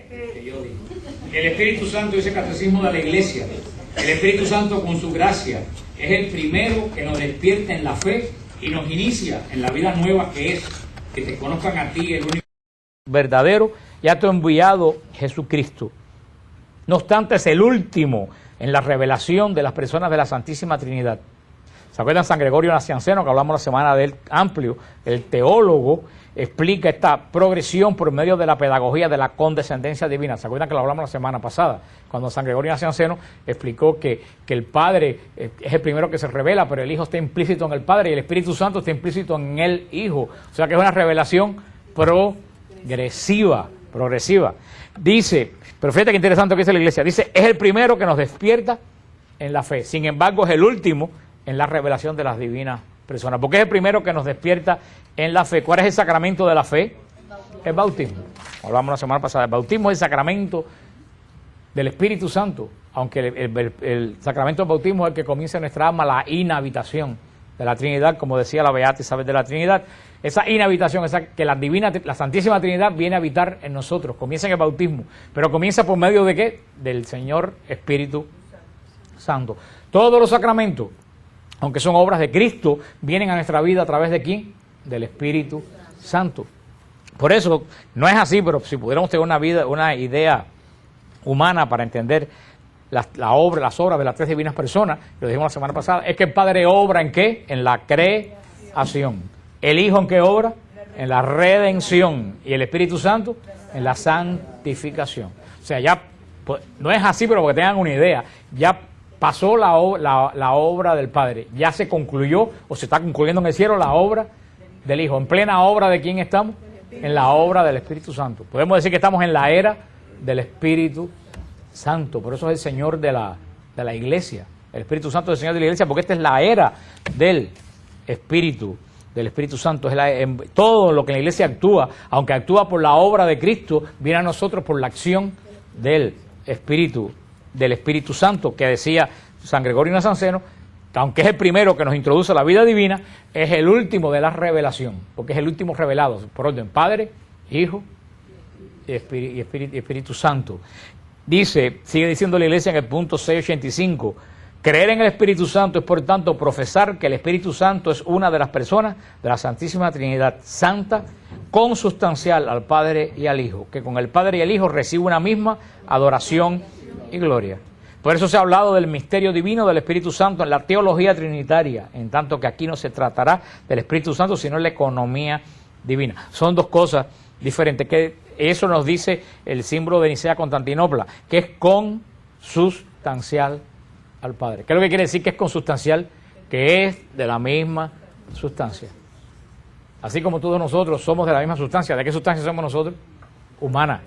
que yo digo. El Espíritu Santo, dice el Catecismo de la Iglesia, el Espíritu Santo con su gracia es el primero que nos despierta en la fe y nos inicia en la vida nueva que es que te conozcan a ti, el único verdadero, y a tu enviado Jesucristo. No obstante, es el último en la revelación de las personas de la Santísima Trinidad. ¿Se acuerdan San Gregorio Nacianceno, que hablamos la semana de él amplio? El teólogo explica esta progresión por medio de la pedagogía de la condescendencia divina. ¿Se acuerdan que lo hablamos la semana pasada? Cuando San Gregorio Nacianceno explicó que el Padre es el primero que se revela, pero el Hijo está implícito en el Padre y el Espíritu Santo está implícito en el Hijo. O sea que es una revelación progresiva. Dice, pero fíjate qué interesante que dice la Iglesia, dice, es el primero que nos despierta en la fe. Sin embargo, es el último en la revelación de las divinas personas, porque es el primero que nos despierta en la fe. ¿Cuál es el sacramento de la fe? El bautismo. Hablamos la semana pasada, el bautismo es el sacramento del Espíritu Santo, aunque el sacramento del bautismo es el que comienza en nuestra alma la inhabitación de la Trinidad, como decía la Beata Isabel de la Trinidad. Esa inhabitación, esa que la Santísima Trinidad viene a habitar en nosotros, comienza en el bautismo, pero comienza por medio de ¿qué? Del Señor Espíritu Santo. Todos los sacramentos, aunque son obras de Cristo, vienen a nuestra vida a través de ¿quién? Del Espíritu Santo. Por eso, no es así, pero si pudiéramos tener una idea humana para entender las obras de las tres divinas personas, lo dijimos la semana pasada, es que el Padre obra ¿en qué? En la creación. ¿El Hijo en qué obra? En la redención. ¿Y el Espíritu Santo? En la santificación. O sea, ya, pues, no es así, pero para que tengan una idea, ya pasó la obra del Padre, ya se concluyó o se está concluyendo en el cielo la obra del Hijo. ¿En plena obra de quién estamos? En la obra del Espíritu Santo. Podemos decir que estamos en la era del Espíritu Santo, por eso es el Señor de la Iglesia. El Espíritu Santo es el Señor de la Iglesia, porque esta es la era del Espíritu Santo. Es todo lo que en la Iglesia actúa, aunque actúa por la obra de Cristo, viene a nosotros por la acción del Espíritu Santo, que decía San Gregorio Nacianceno, que aunque es el primero que nos introduce a la vida divina, es el último de la revelación, porque es el último revelado, por orden Padre, Hijo y Espíritu Santo. Dice, sigue diciendo la Iglesia en el punto 685, creer en el Espíritu Santo es por tanto profesar que el Espíritu Santo es una de las personas de la Santísima Trinidad Santa, consustancial al Padre y al Hijo, que con el Padre y el Hijo recibe una misma adoración y gloria. Por eso se ha hablado del misterio divino del Espíritu Santo en la teología trinitaria, en tanto que aquí no se tratará del Espíritu Santo, sino en la economía divina. Son dos cosas diferentes, que eso nos dice el símbolo de Nicea-Constantinopla, que es consustancial al Padre. ¿Qué es lo que quiere decir que es consustancial? Que es de la misma sustancia. Así como todos nosotros somos de la misma sustancia. ¿De qué sustancia somos nosotros? Humana.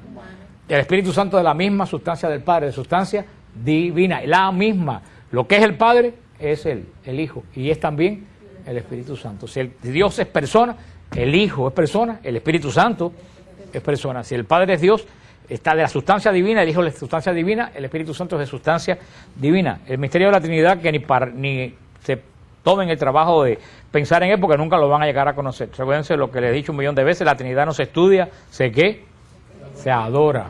El Espíritu Santo de la misma sustancia del Padre, de sustancia divina, la misma. Lo que es el Padre es el Hijo y es también el Espíritu Santo. Si Dios es persona, el Hijo es persona, el Espíritu Santo es persona. Si el Padre es Dios, está de la sustancia divina, el Hijo es de sustancia divina, el Espíritu Santo es de sustancia divina. El misterio de la Trinidad, que ni se tomen el trabajo de pensar en él, porque nunca lo van a llegar a conocer. Recuérdense lo que les he dicho 1.000.000 de veces, la Trinidad no se estudia, se adora.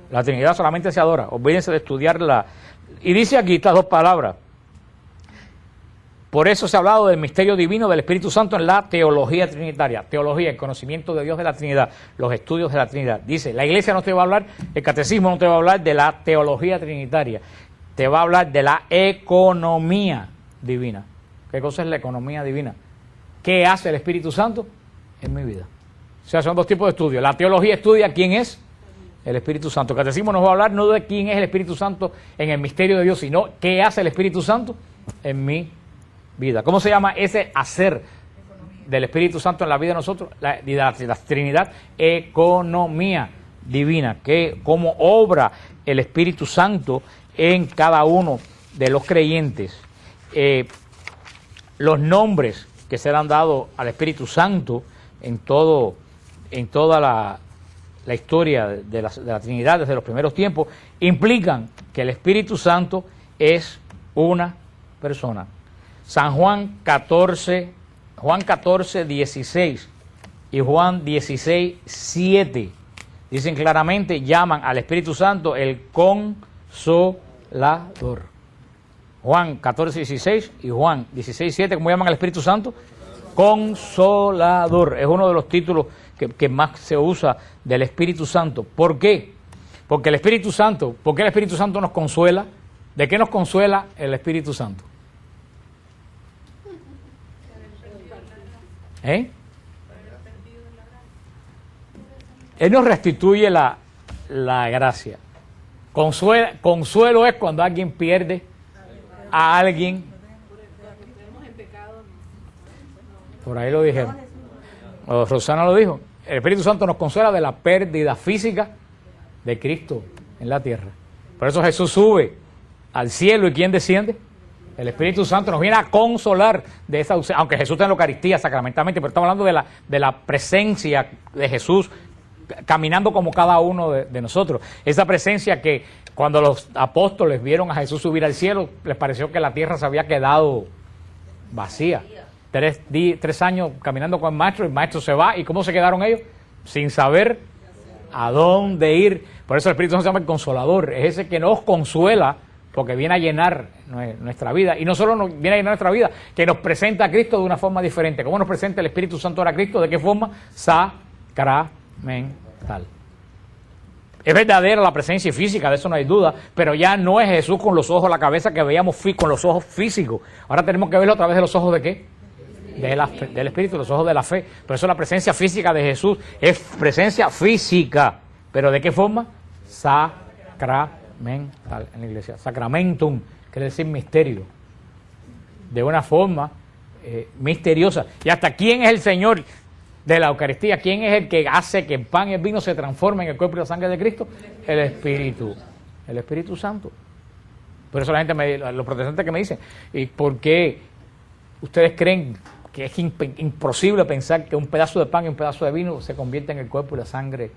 La Trinidad solamente se adora. Olvídense de estudiarla. Y dice aquí estas dos palabras. Por eso se ha hablado del misterio divino del Espíritu Santo en la teología trinitaria. Teología, el conocimiento de Dios de la Trinidad, los estudios de la Trinidad. Dice, la Iglesia no te va a hablar, el catecismo no te va a hablar de la teología trinitaria. Te va a hablar de la economía divina. ¿Qué cosa es la economía divina? ¿Qué hace el Espíritu Santo en mi vida? O sea, son dos tipos de estudios. La teología estudia quién es el Espíritu Santo. El catecismo nos va a hablar no de quién es el Espíritu Santo en el misterio de Dios, sino qué hace el Espíritu Santo en mi vida. ¿Cómo se llama ese hacer del Espíritu Santo en la vida de nosotros? La Trinidad, economía divina, que cómo obra el Espíritu Santo en cada uno de los creyentes. Los nombres que se le han dado al Espíritu Santo en toda la historia de la Trinidad desde los primeros tiempos, implican que el Espíritu Santo es una persona. San Juan 14, 16 y Juan 16, 7 dicen claramente, llaman al Espíritu Santo el Consolador. Juan 14:16 y Juan 16:7, ¿cómo llaman al Espíritu Santo? Consolador. Es uno de los títulos que más se usa del Espíritu Santo. ¿Por qué? Porque el Espíritu Santo, ¿por qué el Espíritu Santo nos consuela? ¿De qué nos consuela el Espíritu Santo? Él nos restituye la gracia. Consuelo es cuando alguien pierde a alguien. Por ahí lo dijeron. Rosana lo dijo. El Espíritu Santo nos consuela de la pérdida física de Cristo en la tierra. Por eso Jesús sube al cielo, ¿y quién desciende? El Espíritu Santo nos viene a consolar de esa ausencia, aunque Jesús está en la Eucaristía sacramentalmente, pero estamos hablando de la presencia de Jesús caminando como cada uno de nosotros. Esa presencia que cuando los apóstoles vieron a Jesús subir al cielo, les pareció que la tierra se había quedado vacía. 3 años caminando con el maestro se va, ¿y cómo se quedaron ellos? Sin saber a dónde ir. Por eso el Espíritu Santo se llama el Consolador, es ese que nos consuela, porque viene a llenar nuestra vida, y no solo nos viene a llenar nuestra vida, que nos presenta a Cristo de una forma diferente. ¿Cómo nos presenta el Espíritu Santo ahora a Cristo? ¿De qué forma? Sacramental. Es verdadera la presencia física, de eso no hay duda, pero ya no es Jesús con los ojos a la cabeza que veíamos con los ojos físicos. Ahora tenemos que verlo a través de los ojos ¿de qué? Del Espíritu, los ojos de la fe. Por eso la presencia física de Jesús es presencia física, pero ¿de qué forma? Sacramental en la iglesia. Sacramentum quiere decir misterio, de una forma misteriosa. Y hasta quién es el Señor de la Eucaristía, quién es el que hace que el pan y el vino se transformen en el cuerpo y la sangre de Cristo. El Espíritu Santo. Por eso la gente, los protestantes que me dicen, ¿y por qué ustedes creen que es imposible pensar que un pedazo de pan y un pedazo de vino se convierten en el cuerpo y la sangre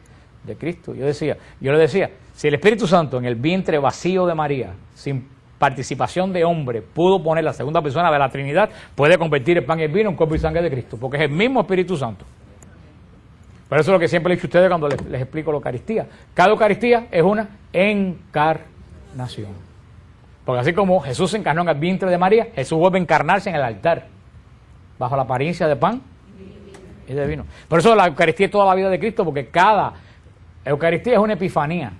de Cristo? Yo le decía, si el Espíritu Santo en el vientre vacío de María, sin participación de hombre, pudo poner la segunda persona de la Trinidad, puede convertir el pan y el vino en cuerpo y sangre de Cristo, porque es el mismo Espíritu Santo. Por eso es lo que siempre le he dicho a ustedes cuando les explico la Eucaristía. Cada Eucaristía es una encarnación. Porque así como Jesús se encarnó en el vientre de María, Jesús vuelve a encarnarse en el altar, bajo la apariencia de pan y de vino. Por eso la Eucaristía es toda la vida de Cristo, porque cada Eucaristía es una epifanía.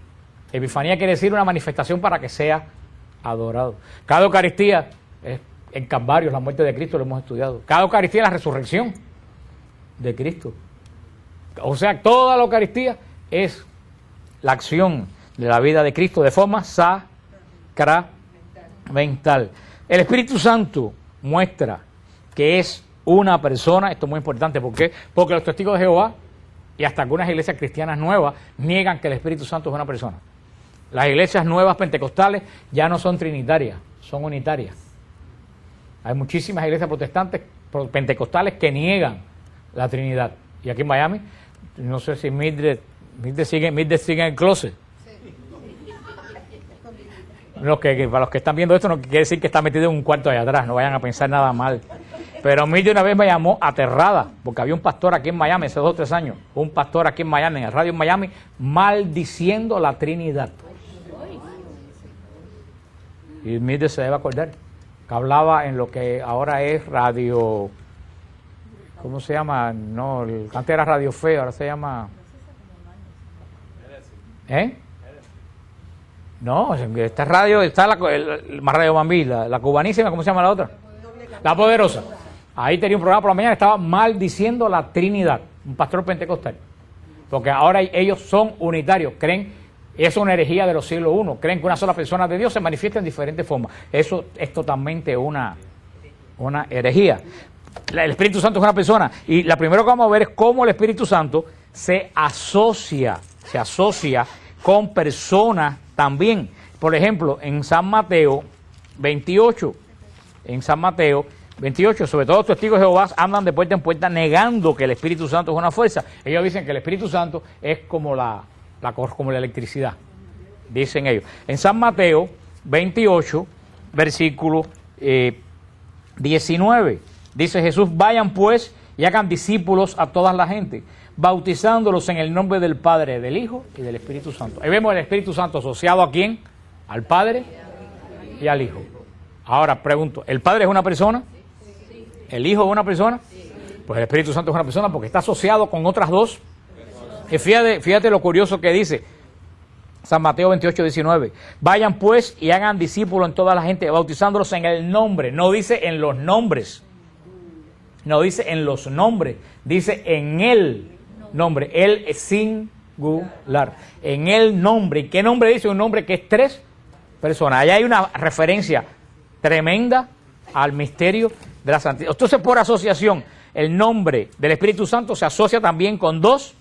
Epifanía quiere decir una manifestación para que sea adorado. Cada Eucaristía es en Calvario, la muerte de Cristo, lo hemos estudiado. Cada Eucaristía es la resurrección de Cristo. O sea, toda la Eucaristía es la acción de la vida de Cristo de forma sacramental. El Espíritu Santo muestra que es una persona. Esto es muy importante. ¿Por qué? Porque los testigos de Jehová y hasta algunas iglesias cristianas nuevas niegan que el Espíritu Santo es una persona. Las iglesias nuevas pentecostales ya no son trinitarias, son unitarias. Hay muchísimas iglesias protestantes pentecostales que niegan la Trinidad. Y aquí en Miami, no sé si Mildred sigue en el closet. Para los que están viendo esto no quiere decir que está metido en un cuarto allá atrás, no vayan a pensar nada mal. Pero Mildred una vez me llamó aterrada, porque había un pastor aquí en Miami, hace 2 o 3 años, un pastor aquí en Miami, en el radio en Miami, maldiciendo la Trinidad. Y Mildred se debe acordar, que hablaba en lo que ahora es radio, ¿cómo se llama? No, antes era Radio Fe, ahora se llama... No, esta radio, está la Radio Bambí, la cubanísima, ¿cómo se llama la otra? La Poderosa. Ahí tenía un programa por la mañana, estaba maldiciendo la Trinidad, un pastor pentecostal. Porque ahora ellos son unitarios, creen, eso es una herejía de los siglos I, creen que una sola persona de Dios se manifiesta en diferentes formas. Eso es totalmente una herejía. El Espíritu Santo es una persona, y la primero que vamos a ver es cómo el Espíritu Santo se asocia con personas también. Por ejemplo, en San Mateo 28, sobre todo los testigos de Jehová andan de puerta en puerta negando que el Espíritu Santo es una fuerza. Ellos dicen que el Espíritu Santo es como la electricidad, dicen ellos. En San Mateo 28, versículo 19, dice Jesús: vayan pues y hagan discípulos a toda la gente, bautizándolos en el nombre del Padre, del Hijo y del Espíritu Santo. Ahí vemos el Espíritu Santo asociado ¿a quién? Al Padre y al Hijo. Ahora pregunto, ¿el Padre es una persona? ¿El Hijo es una persona? Pues el Espíritu Santo es una persona porque está asociado con otras dos. Y fíjate lo curioso que dice San Mateo 28, 19. Vayan pues y hagan discípulos en toda la gente, bautizándolos en el nombre. No dice en los nombres. No dice en los nombres. Dice en el nombre. Él es singular. En el nombre. ¿Y qué nombre dice? Un nombre que es tres personas. Allá hay una referencia tremenda al misterio de la santidad. Entonces, por asociación, el nombre del Espíritu Santo se asocia también con dos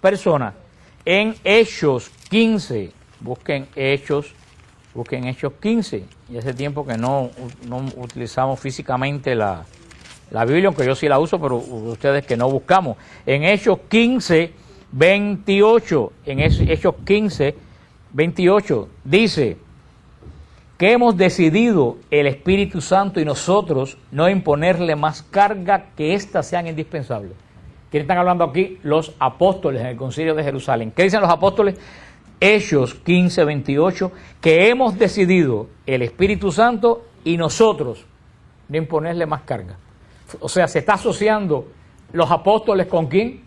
personas. En Hechos 15, busquen Hechos 15. Y hace tiempo que no utilizamos físicamente la Biblia, aunque yo sí la uso, pero ustedes que no buscamos. En Hechos 15, 28, en Hechos 15, 28, dice que hemos decidido el Espíritu Santo y nosotros no imponerle más carga que éstas sean indispensables. ¿Quiénes están hablando aquí? Los apóstoles en el concilio de Jerusalén. ¿Qué dicen los apóstoles? Hechos 15, 28, que hemos decidido el Espíritu Santo y nosotros no imponerle más carga. O sea, se está asociando los apóstoles ¿con quién?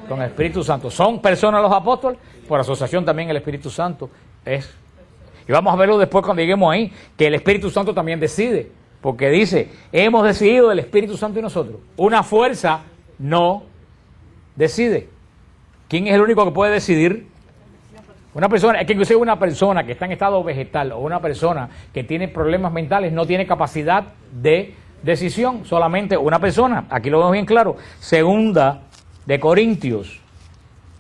Con el Espíritu Santo. ¿Son personas los apóstoles? Por asociación también el Espíritu Santo es. Y vamos a verlo después cuando lleguemos ahí, que el Espíritu Santo también decide. Porque dice, hemos decidido el Espíritu Santo y nosotros. Una fuerza no decide. ¿Quién es el único que puede decidir? Una persona, es que inclusive una persona que está en estado vegetal o una persona que tiene problemas mentales no tiene capacidad de decisión, solamente una persona. Aquí lo vemos bien claro. Segunda de Corintios,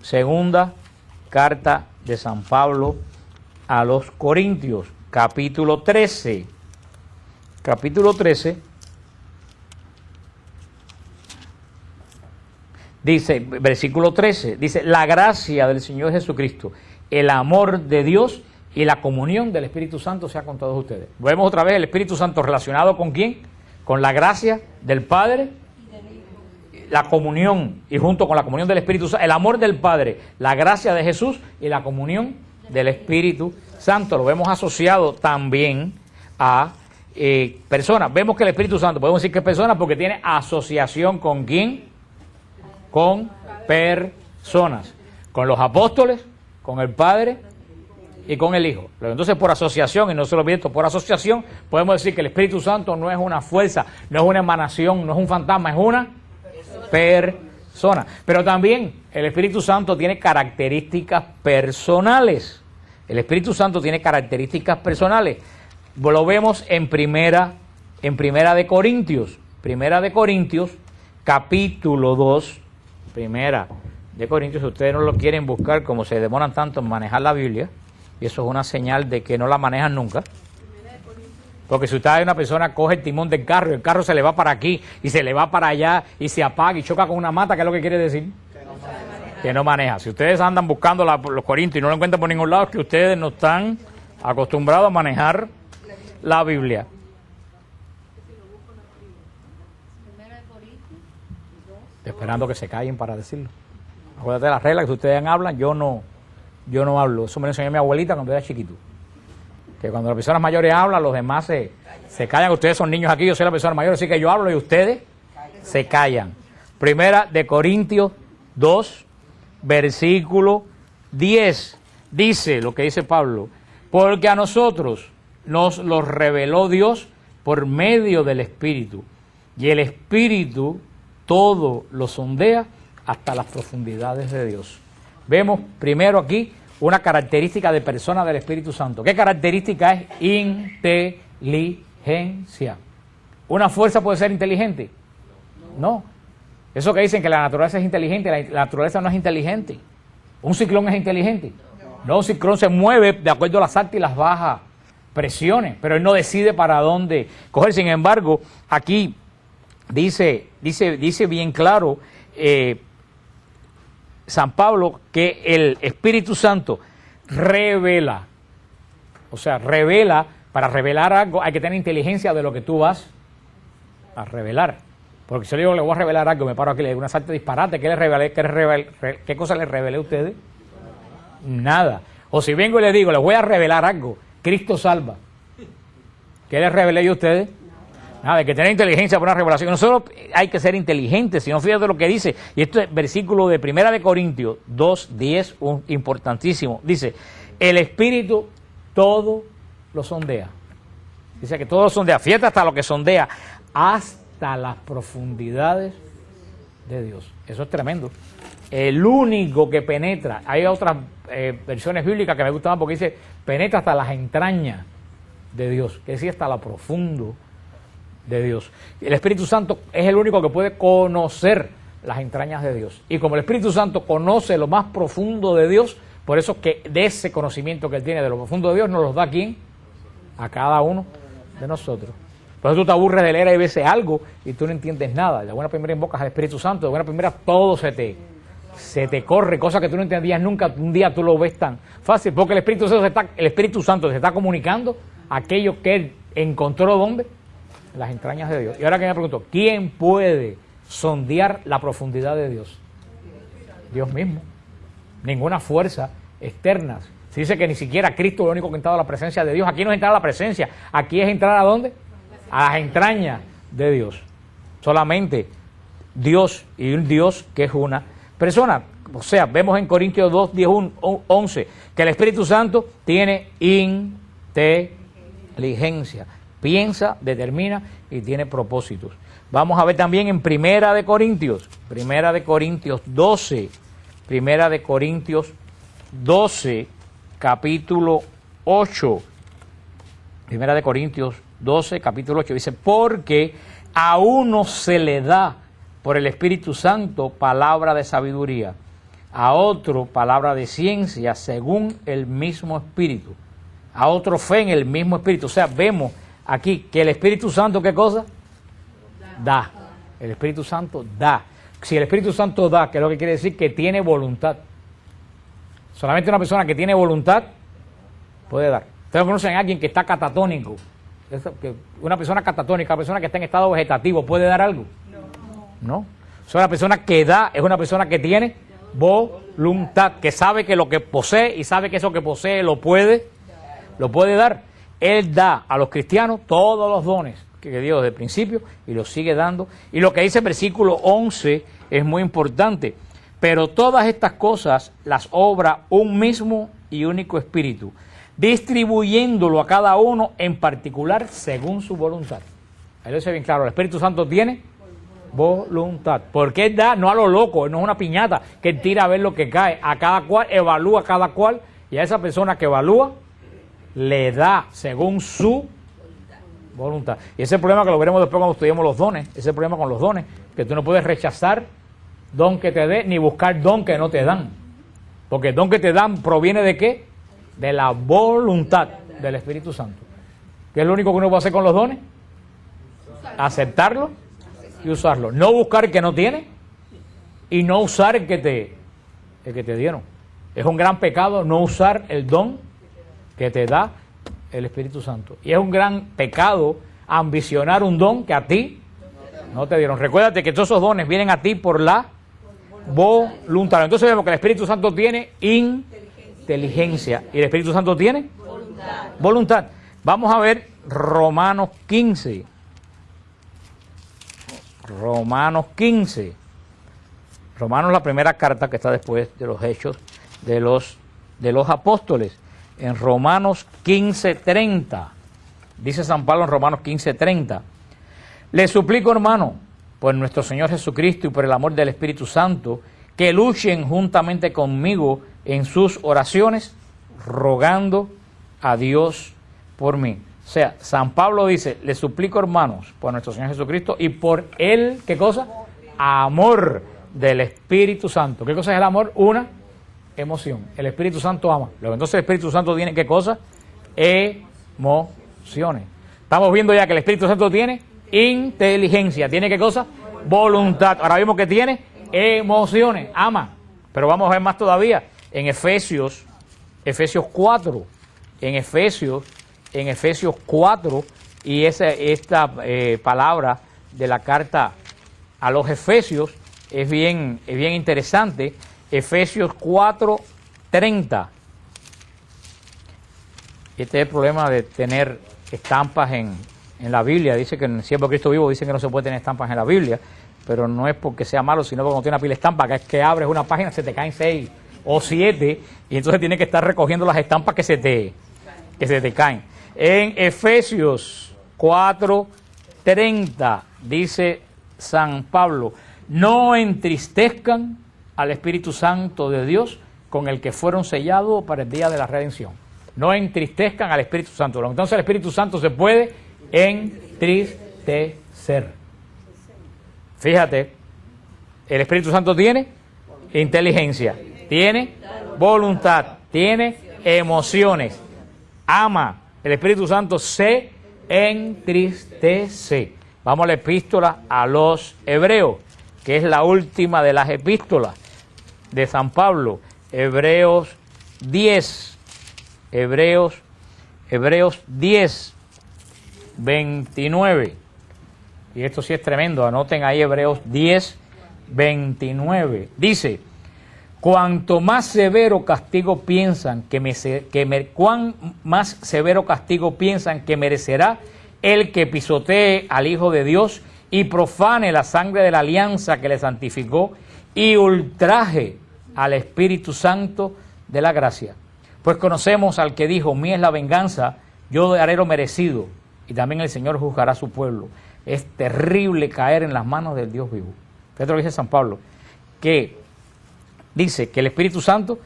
segunda carta de San Pablo a los Corintios, capítulo 13. Capítulo 13. Dice, versículo 13, dice, la gracia del Señor Jesucristo, el amor de Dios y la comunión del Espíritu Santo sea con todos ustedes. Vemos otra vez el Espíritu Santo relacionado ¿con quién? Con la gracia del Padre, la comunión, y junto con la comunión del Espíritu Santo, el amor del Padre, la gracia de Jesús y la comunión del Espíritu Santo. Lo vemos asociado también a personas. Vemos que el Espíritu Santo, podemos decir que es persona porque tiene asociación ¿con quién? Con personas, con los apóstoles, con el Padre y con el Hijo. Entonces, por asociación, y no se lo olviden, por asociación, podemos decir que el Espíritu Santo no es una fuerza, no es una emanación, no es un fantasma, es una persona. Pero también el Espíritu Santo tiene características personales. El Espíritu Santo tiene características personales. Lo vemos en Primera de Corintios. Primera de Corintios, capítulo 2. Primera de Corintios, si ustedes no lo quieren buscar, como se demoran tanto en manejar la Biblia, y eso es una señal de que no la manejan nunca. Porque si usted hay una persona, coge el timón del carro y el carro se le va para aquí y se le va para allá y se apaga y choca con una mata, ¿qué es lo que quiere decir? Que no maneja. Si ustedes andan buscando los corintios y no lo encuentran por ningún lado, es que ustedes no están acostumbrados a manejar la Biblia. Esperando que se callen para decirlo. Acuérdate de las reglas que ustedes hablan, yo no hablo. Eso me lo enseñó mi abuelita cuando era chiquito. Que cuando las personas mayores hablan, los demás se callan. Ustedes son niños aquí, yo soy la persona mayor, así que yo hablo y ustedes se callan. Primera de Corintios 2, versículo 10. Dice lo que dice Pablo, porque a nosotros nos lo reveló Dios por medio del Espíritu. Y el Espíritu todo lo sondea hasta las profundidades de Dios. Vemos primero aquí una característica de persona del Espíritu Santo. ¿Qué característica es? Inteligencia. ¿Una fuerza puede ser inteligente? No. Eso que dicen que la naturaleza es inteligente, la naturaleza no es inteligente. ¿Un ciclón es inteligente? No, un ciclón se mueve de acuerdo a las altas y las bajas presiones, pero él no decide para dónde coger. Sin embargo, aquí dice bien claro San Pablo que el Espíritu Santo revela. O sea, revela, para revelar algo hay que tener inteligencia de lo que tú vas a revelar. Porque si yo le digo, le voy a revelar algo, me paro aquí, le digo una salta de disparate, ¿qué cosa le revelé a ustedes? Nada. O si vengo y le digo, les voy a revelar algo, Cristo salva. ¿Qué les revelé yo a ustedes? Nada, hay que tener inteligencia para una revelación. No solo hay que ser inteligentes, sino fíjate lo que dice. Y esto es versículo de 1 de Corintios 2:10, importantísimo. Dice, el Espíritu todo lo sondea. Dice que todo lo sondea. Fíjate hasta lo que sondea. Hasta las profundidades de Dios. Eso es tremendo. El único que penetra. Hay otras versiones bíblicas que me gustan porque dice, penetra hasta las entrañas de Dios. Que decir, hasta lo profundo de Dios. El Espíritu Santo es el único que puede conocer las entrañas de Dios. Y como el Espíritu Santo conoce lo más profundo de Dios, por eso que de ese conocimiento que él tiene de lo profundo de Dios, nos los da a ¿quién? A cada uno de nosotros. Por eso tú te aburres de leer a veces algo y tú no entiendes nada. De buena primera invocas al Espíritu Santo, de buena primera todo se te corre, cosas que tú no entendías nunca, un día tú lo ves tan fácil, porque el Espíritu Santo se está comunicando aquello que él encontró, ¿dónde? Las entrañas de Dios. Y ahora que me pregunto, ¿quién puede sondear la profundidad de Dios? Dios mismo. Ninguna fuerza externa. Se dice que ni siquiera Cristo es lo único que ha entrado a la presencia de Dios. Aquí no es entrar a la presencia, aquí es entrar ¿a dónde? A las entrañas de Dios. Solamente Dios, y un Dios que es una persona. O sea, vemos en Corintios 2, 10, 11, que el Espíritu Santo tiene inteligencia. Piensa, determina y tiene propósitos. Vamos a ver también en Primera de Corintios 12, Primera de Corintios 12, capítulo 8. Primera de Corintios 12, capítulo 8, dice, porque a uno se le da por el Espíritu Santo palabra de sabiduría, a otro palabra de ciencia según el mismo Espíritu, a otro fe en el mismo Espíritu. O sea, vemos aquí que el Espíritu Santo, ¿qué cosa? Da. El Espíritu Santo da. Si el Espíritu Santo da, ¿qué es lo que quiere decir? Que tiene voluntad. Solamente una persona que tiene voluntad puede dar. Ustedes conocen a alguien que está catatónico. Una persona catatónica, una persona que está en estado vegetativo, ¿puede dar algo? No. Es una persona que da, es una persona que tiene voluntad, que sabe que lo que posee y sabe que eso que posee lo puede dar. Él da a los cristianos todos los dones que dio desde el principio y los sigue dando. Y lo que dice el versículo 11 es muy importante. Pero todas estas cosas las obra un mismo y único Espíritu, distribuyéndolo a cada uno en particular según su voluntad. Ahí lo dice bien claro, el Espíritu Santo tiene voluntad. Porque él da no a lo loco, no es una piñata que él tira a ver lo que cae. A cada cual, evalúa a cada cual, y a esa persona que evalúa le da según su voluntad. Y ese es el problema que lo veremos después cuando estudiemos los dones. Ese es el problema con los dones, que tú no puedes rechazar don que te dé ni buscar don que no te dan. Porque el don que te dan proviene de ¿qué? De la voluntad del Espíritu Santo. ¿Qué es lo único que uno puede hacer con los dones? Aceptarlo y usarlo. No buscar el que no tiene y no usar el que te dieron. Es un gran pecado no usar el don que te da el Espíritu Santo. Y es un gran pecado ambicionar un don que a ti no te dieron. Recuérdate que todos esos dones vienen a ti por la voluntad. Entonces vemos que el Espíritu Santo tiene inteligencia y el Espíritu Santo tiene voluntad. Vamos a ver Romanos 15. Romanos 15. Romanos, la primera carta que está después de los hechos de los apóstoles. En Romanos 15:30, dice San Pablo en Romanos 15:30, les suplico, hermano, por nuestro Señor Jesucristo y por el amor del Espíritu Santo, que luchen juntamente conmigo en sus oraciones, rogando a Dios por mí. O sea, San Pablo dice, les suplico, hermanos, por nuestro Señor Jesucristo y por el, ¿qué cosa? Amor del Espíritu Santo. ¿Qué cosa es el amor? Una emoción. El Espíritu Santo ama. Entonces el Espíritu Santo tiene ¿qué cosa? Emociones. Estamos viendo ya que el Espíritu Santo tiene inteligencia. ¿Tiene qué cosa? Voluntad. Ahora vimos que tiene emociones. Ama. Pero vamos a ver más todavía. En Efesios 4. En Efesios 4. Y esta palabra de la carta a los Efesios es bien interesante. Efesios 4:30. Este es el problema de tener estampas en la Biblia. Dice que en el Siervo de Cristo Vivo dicen que no se puede tener estampas en la Biblia, pero no es porque sea malo, sino porque cuando tiene una pila de estampas, que es que abres una página, se te caen 6 o 7, y entonces tienes que estar recogiendo las estampas que se te caen. En Efesios 4:30 dice San Pablo: no entristezcan al Espíritu Santo de Dios, con el que fueron sellados para el día de la redención. No entristezcan al Espíritu Santo. Entonces el Espíritu Santo se puede entristecer. Fíjate, el Espíritu Santo tiene inteligencia, tiene voluntad, tiene emociones, ama. El Espíritu Santo se entristece. Vamos a la epístola a los Hebreos, que es la última de las epístolas de San Pablo. Hebreos 10, 29. Y esto sí es tremendo, anoten ahí Hebreos 10:29. Dice: cuanto más severo castigo piensan cuán más severo castigo piensan que merecerá el que pisotee al Hijo de Dios y profane la sangre de la alianza que le santificó y ultraje al Espíritu Santo de la gracia. Pues conocemos al que dijo: mía es la venganza, yo haré lo merecido, y también el Señor juzgará a su pueblo. Es terrible caer en las manos del Dios vivo. Fíjate lo que dice San Pablo, que dice que el Espíritu Santo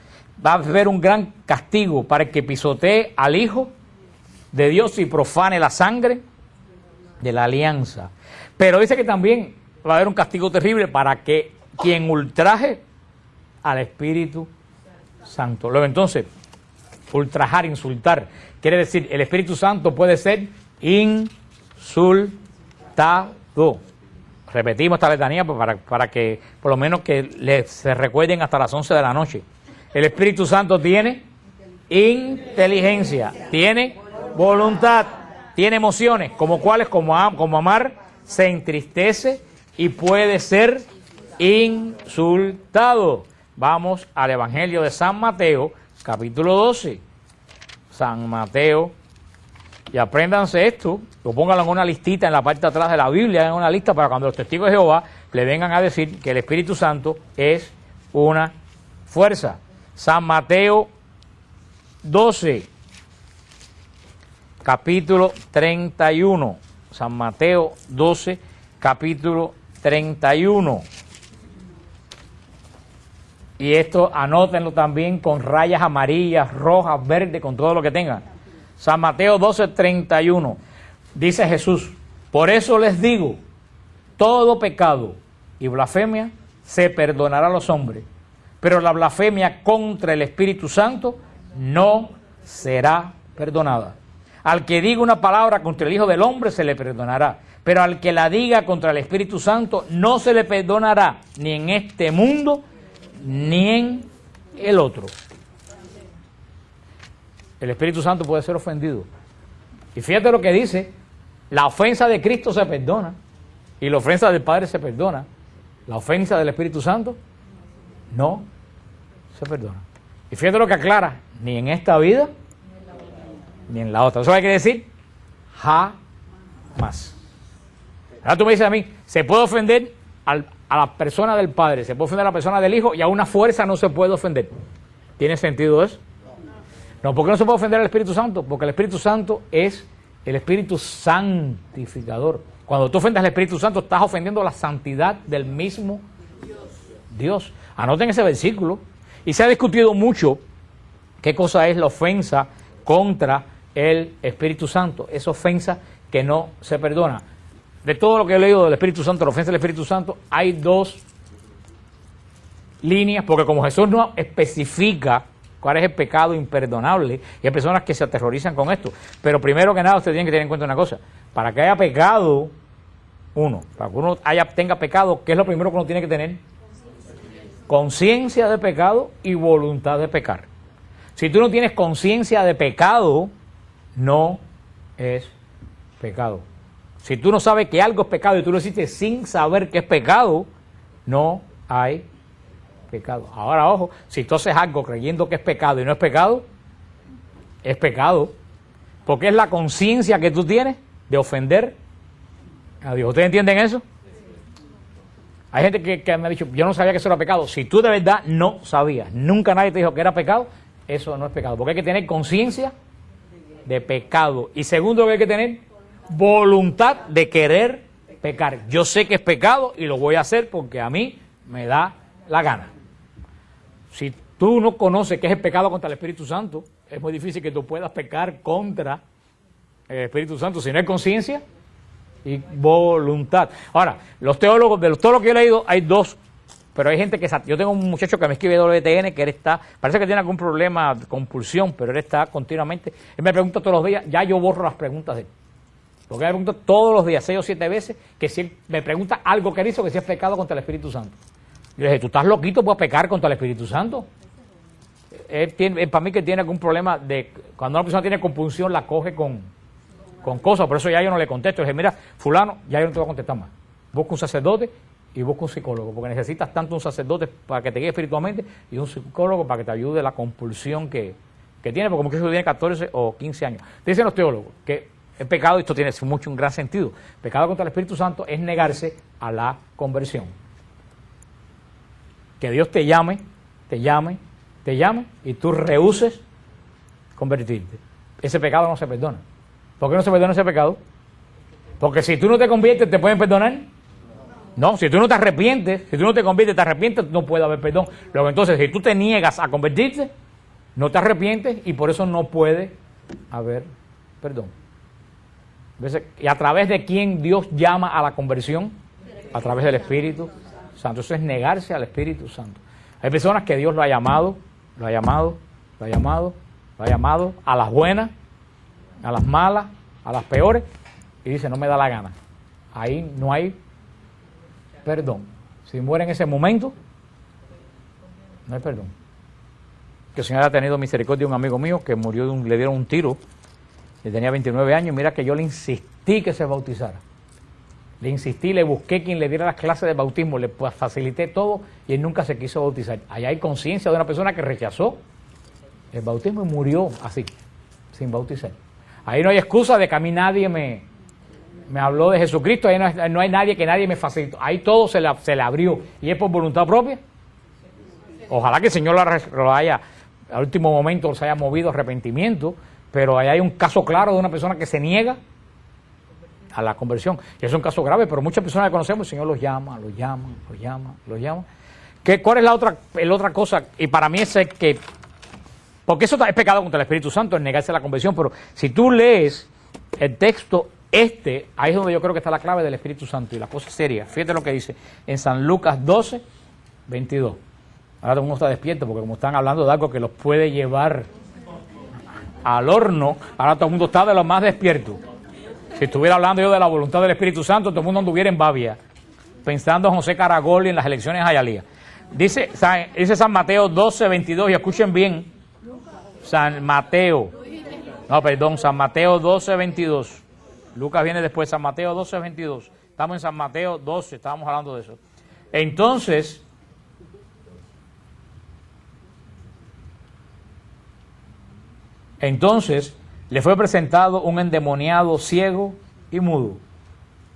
va a haber un gran castigo para el que pisotee al Hijo de Dios y profane la sangre de la alianza. Pero dice que también va a haber un castigo terrible para que quien ultraje al Espíritu Santo. Luego entonces, ultrajar, insultar, quiere decir, el Espíritu Santo puede ser insultado. Repetimos esta letanía para que por lo menos que se recuerden hasta las 11 de la noche. El Espíritu Santo tiene inteligencia, tiene voluntad, tiene emociones, como cuáles, como amar, se entristece y puede ser insultado. Vamos al Evangelio de San Mateo, capítulo 12. San Mateo. Y apréndanse esto, o pónganlo en una listita en la parte de atrás de la Biblia, en una lista para cuando los testigos de Jehová le vengan a decir que el Espíritu Santo es una fuerza. San Mateo 12, capítulo 31. San Mateo 12, capítulo 31. Y esto anótenlo también con rayas amarillas, rojas, verdes, con todo lo que tengan. San Mateo 12:31, dice Jesús: por eso les digo, todo pecado y blasfemia se perdonará a los hombres, pero la blasfemia contra el Espíritu Santo no será perdonada. Al que diga una palabra contra el Hijo del Hombre se le perdonará, pero al que la diga contra el Espíritu Santo no se le perdonará, ni en este mundo, ni en el otro. El Espíritu Santo puede ser ofendido. Y fíjate lo que dice: la ofensa de Cristo se perdona, y la ofensa del Padre se perdona. La ofensa del Espíritu Santo no se perdona. Y fíjate lo que aclara: ni en esta vida, ni en la otra. Eso hay que decir jamás. Ahora tú me dices a mí, se puede ofender a la persona del Padre, se puede ofender a la persona del Hijo, y a una fuerza no se puede ofender. ¿Tiene sentido eso? No, ¿por qué no se puede ofender al Espíritu Santo? Porque el Espíritu Santo es el Espíritu santificador. Cuando tú ofendes al Espíritu Santo, estás ofendiendo la santidad del mismo Dios. Anoten ese versículo. Y se ha discutido mucho qué cosa es la ofensa contra el Espíritu Santo. Esa ofensa que no se perdona. De todo lo que he leído del Espíritu Santo, la ofensa del Espíritu Santo, hay dos líneas, porque como Jesús no especifica cuál es el pecado imperdonable, y hay personas que se aterrorizan con esto. Pero primero que nada, usted tiene que tener en cuenta una cosa: para que haya pecado, para que uno tenga pecado, ¿qué es lo primero que uno tiene que tener? Conciencia de pecado y voluntad de pecar. Si tú no tienes conciencia de pecado, no es pecado. Si tú no sabes que algo es pecado y tú lo hiciste sin saber que es pecado, no hay pecado. Ahora, ojo, si tú haces algo creyendo que es pecado y no es pecado, es pecado. Porque es la conciencia que tú tienes de ofender a Dios. ¿Ustedes entienden eso? Hay gente que me ha dicho, yo no sabía que eso era pecado. Si tú de verdad no sabías, nunca nadie te dijo que era pecado, eso no es pecado. Porque hay que tener conciencia de pecado. Y segundo, que hay que tener voluntad de querer pecar. Yo sé que es pecado y lo voy a hacer porque a mí me da la gana. Si tú no conoces qué es el pecado contra el Espíritu Santo, es muy difícil que tú puedas pecar contra el Espíritu Santo. Si no hay conciencia y voluntad. Ahora, los teólogos, de todo lo que yo he leído, hay dos, pero hay gente que... Yo tengo un muchacho que me escribe WTN, que él está... Parece que tiene algún problema de compulsión, pero él está continuamente... Él me pregunta todos los días, ya yo borro las preguntas de él. Porque él me pregunta todos los días, 6 o 7 veces, que si él me pregunta algo que él hizo, que si es pecado contra el Espíritu Santo. Yo le dije, ¿tú estás loquito por pecar contra el Espíritu Santo? Él para mí que tiene algún problema de... Cuando una persona tiene compulsión, la coge con cosas, por eso ya yo no le contesto. Le dije, mira, fulano, ya yo no te voy a contestar más. Busca un sacerdote y busca un psicólogo, porque necesitas tanto un sacerdote para que te guíe espiritualmente y un psicólogo para que te ayude la compulsión que tiene, porque muchos tiene 14 o 15 años. Dicen los teólogos que el pecado, esto tiene mucho un gran sentido, pecado contra el Espíritu Santo es negarse a la conversión. Que Dios te llame y tú rehuses convertirte. Ese pecado no se perdona. ¿Por qué no se perdona ese pecado? Porque si tú no te conviertes, ¿te pueden perdonar? No, si tú no te arrepientes, si tú no te conviertes, te arrepientes, no puede haber perdón. Luego entonces, si tú te niegas a convertirte, no te arrepientes y por eso no puede haber perdón. ¿Y a través de quién Dios llama a la conversión? A través del Espíritu Santo. Eso es negarse al Espíritu Santo. Hay personas que Dios lo ha llamado a las buenas, a las malas, a las peores, y dice, no me da la gana. Ahí no hay perdón. Si muere en ese momento, no hay perdón. Que el Señor ha tenido misericordia de un amigo mío que murió, le dieron un tiro, le tenía 29 años, mira que yo le insistí que se bautizara. Le insistí, le busqué quien le diera las clases de bautismo, le facilité todo y él nunca se quiso bautizar. Allá hay conciencia de una persona que rechazó el bautismo y murió así, sin bautizar. Ahí no hay excusa de que a mí nadie me habló de Jesucristo, ahí no hay nadie que nadie me facilitó. Ahí todo se le abrió y es por voluntad propia. Ojalá que el Señor lo haya, al último momento se haya movido arrepentimiento, pero ahí hay un caso claro de una persona que se niega a la conversión. Y es un caso grave, pero muchas personas que conocemos, el Señor los llama. ¿Cuál es la otra cosa? Y para mí es que, porque eso es pecado contra el Espíritu Santo, es negarse a la conversión, pero si tú lees el texto, ahí es donde yo creo que está la clave del Espíritu Santo y la cosa seria. Fíjate lo que dice en San Lucas 12, 22. Ahora todo el mundo está despierto, porque como están hablando de algo que los puede llevar al horno, ahora todo el mundo está de lo más despierto. Si estuviera hablando yo de la voluntad del Espíritu Santo, todo el mundo anduviera en Babia, pensando en José Caragol y en las elecciones de Hialeah. Dice San Mateo 12, 22, y escuchen bien, San Mateo 12, 22. Lucas viene después, San Mateo 12, 22. Estamos en San Mateo 12, estábamos hablando de eso. Entonces le fue presentado un endemoniado ciego y mudo,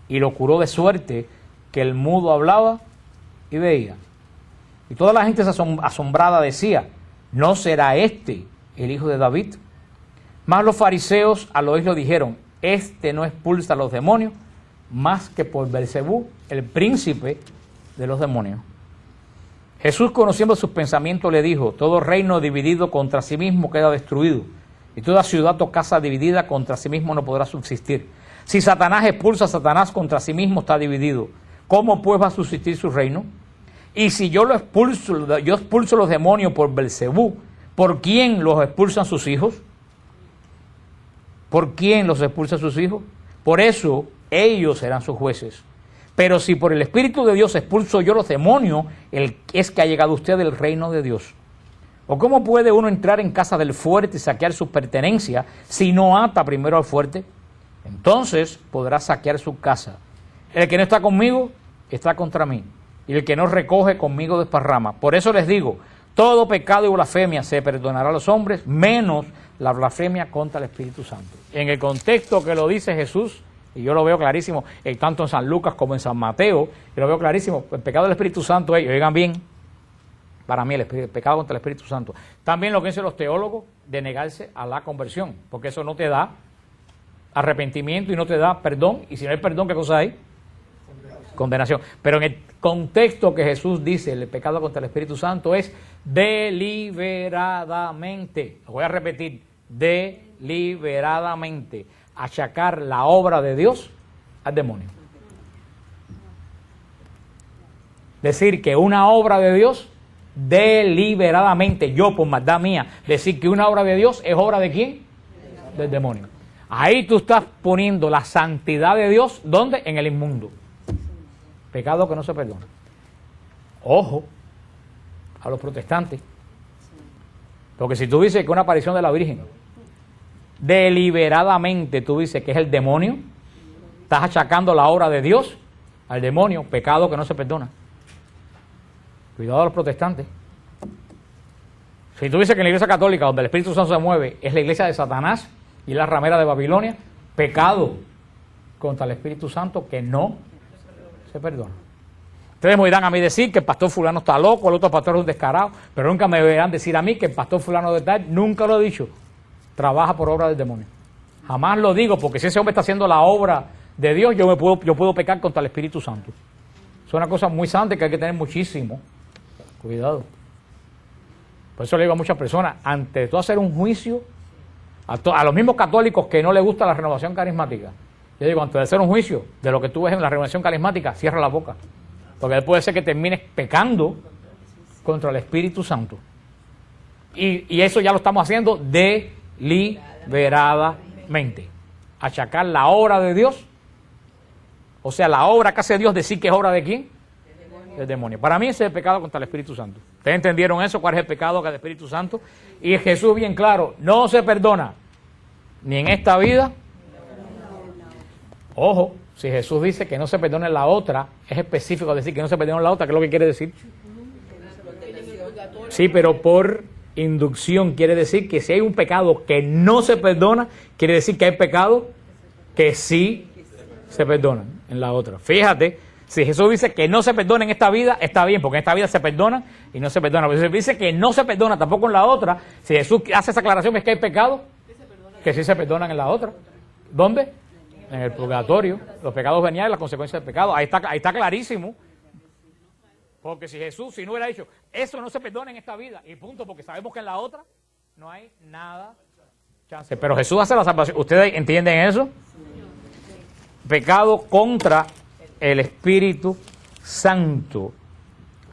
y lo curó de suerte que el mudo hablaba y veía. Y toda la gente asombrada decía, ¿no será este el hijo de David? Mas los fariseos al oírlo dijeron, este no expulsa a los demonios, más que por Belcebú, el príncipe de los demonios. Jesús, conociendo sus pensamientos, le dijo, todo reino dividido contra sí mismo queda destruido, y toda ciudad o casa dividida contra sí mismo no podrá subsistir. Si Satanás expulsa a Satanás, contra sí mismo está dividido. ¿Cómo pues va a subsistir su reino? Y si yo expulso los demonios por Belcebú, ¿por quién los expulsan sus hijos? ¿Por quién los expulsa sus hijos? Por eso ellos serán sus jueces. Pero si por el Espíritu de Dios expulso yo los demonios, es que ha llegado usted del reino de Dios. ¿O cómo puede uno entrar en casa del fuerte y saquear sus pertenencias si no ata primero al fuerte? entonces podrá saquear su casa. El que no está conmigo, está contra mí, y el que no recoge conmigo desparrama. Por eso les digo, todo pecado y blasfemia se perdonará a los hombres, menos la blasfemia contra el Espíritu Santo. En el contexto que lo dice Jesús, y yo lo veo clarísimo, tanto en San Lucas como en San Mateo, yo lo veo clarísimo, el pecado del Espíritu Santo es, oigan bien, para mí el pecado contra el Espíritu Santo. También lo que dicen los teólogos, de negarse a la conversión, porque eso no te da arrepentimiento y no te da perdón, y si no hay perdón, ¿qué cosa hay? Condenación. Pero en el contexto que Jesús dice, el pecado contra el Espíritu Santo es deliberadamente, lo voy a repetir, deliberadamente, achacar la obra de Dios al demonio. Decir que una obra de Dios, deliberadamente, yo por maldad mía, decir que una obra de Dios es obra de ¿quién? Del demonio. Ahí tú estás poniendo la santidad de Dios, ¿dónde? En el inmundo. Pecado que no se perdona. Ojo a los protestantes. Porque si tú dices que una aparición de la Virgen, deliberadamente tú dices que es el demonio, estás achacando la obra de Dios al demonio, pecado que no se perdona. Cuidado a los protestantes. Si tú dices que en la iglesia católica, donde el Espíritu Santo se mueve, es la iglesia de Satanás y la ramera de Babilonia, pecado contra el Espíritu Santo que no se perdona. Ustedes me oirán a mí decir que el pastor fulano está loco, el otro pastor es un descarado, pero nunca me verán decir a mí que el pastor fulano de tal, nunca lo he dicho, trabaja por obra del demonio. Jamás lo digo, porque si ese hombre está haciendo la obra de Dios, yo puedo pecar contra el Espíritu Santo. Es una cosa muy santa que hay que tener muchísimo cuidado. Por eso le digo a muchas personas, antes de tú hacer un juicio, a los mismos católicos que no les gusta la renovación carismática, yo digo, antes de hacer un juicio de lo que tú ves en la renovación carismática, cierra la boca. Porque puede ser que termines pecando contra el Espíritu Santo. Y eso ya lo estamos haciendo deliberadamente. Achacar la obra de Dios, o sea, la obra que hace Dios, decir que es obra de ¿quién? Del demonio. Para mí ese es el pecado contra el Espíritu Santo. ¿Ustedes entendieron eso? ¿Cuál es el pecado contra el Espíritu Santo? Y Jesús bien claro, no se perdona, ni en esta vida. Ojo, si Jesús dice que no se perdona en la otra, es específico decir que no se perdona en la otra, ¿qué es lo que quiere decir? Sí, pero por inducción quiere decir que si hay un pecado que no se perdona, quiere decir que hay pecados que sí se perdonan en la otra. Fíjate, si Jesús dice que no se perdona en esta vida, está bien, porque en esta vida se perdona y no se perdona. Pero si dice que no se perdona tampoco en la otra, si Jesús hace esa aclaración, es que hay pecados que sí se perdonan en la otra. ¿Dónde? En el purgatorio. Los pecados veniales, las consecuencias del pecado. Ahí está clarísimo. Porque si Jesús, si no hubiera dicho, eso no se perdona en esta vida, y punto, porque sabemos que en la otra no hay nada chance. Pero Jesús hace la salvación. ¿Ustedes entienden eso? Pecado contra el Espíritu Santo.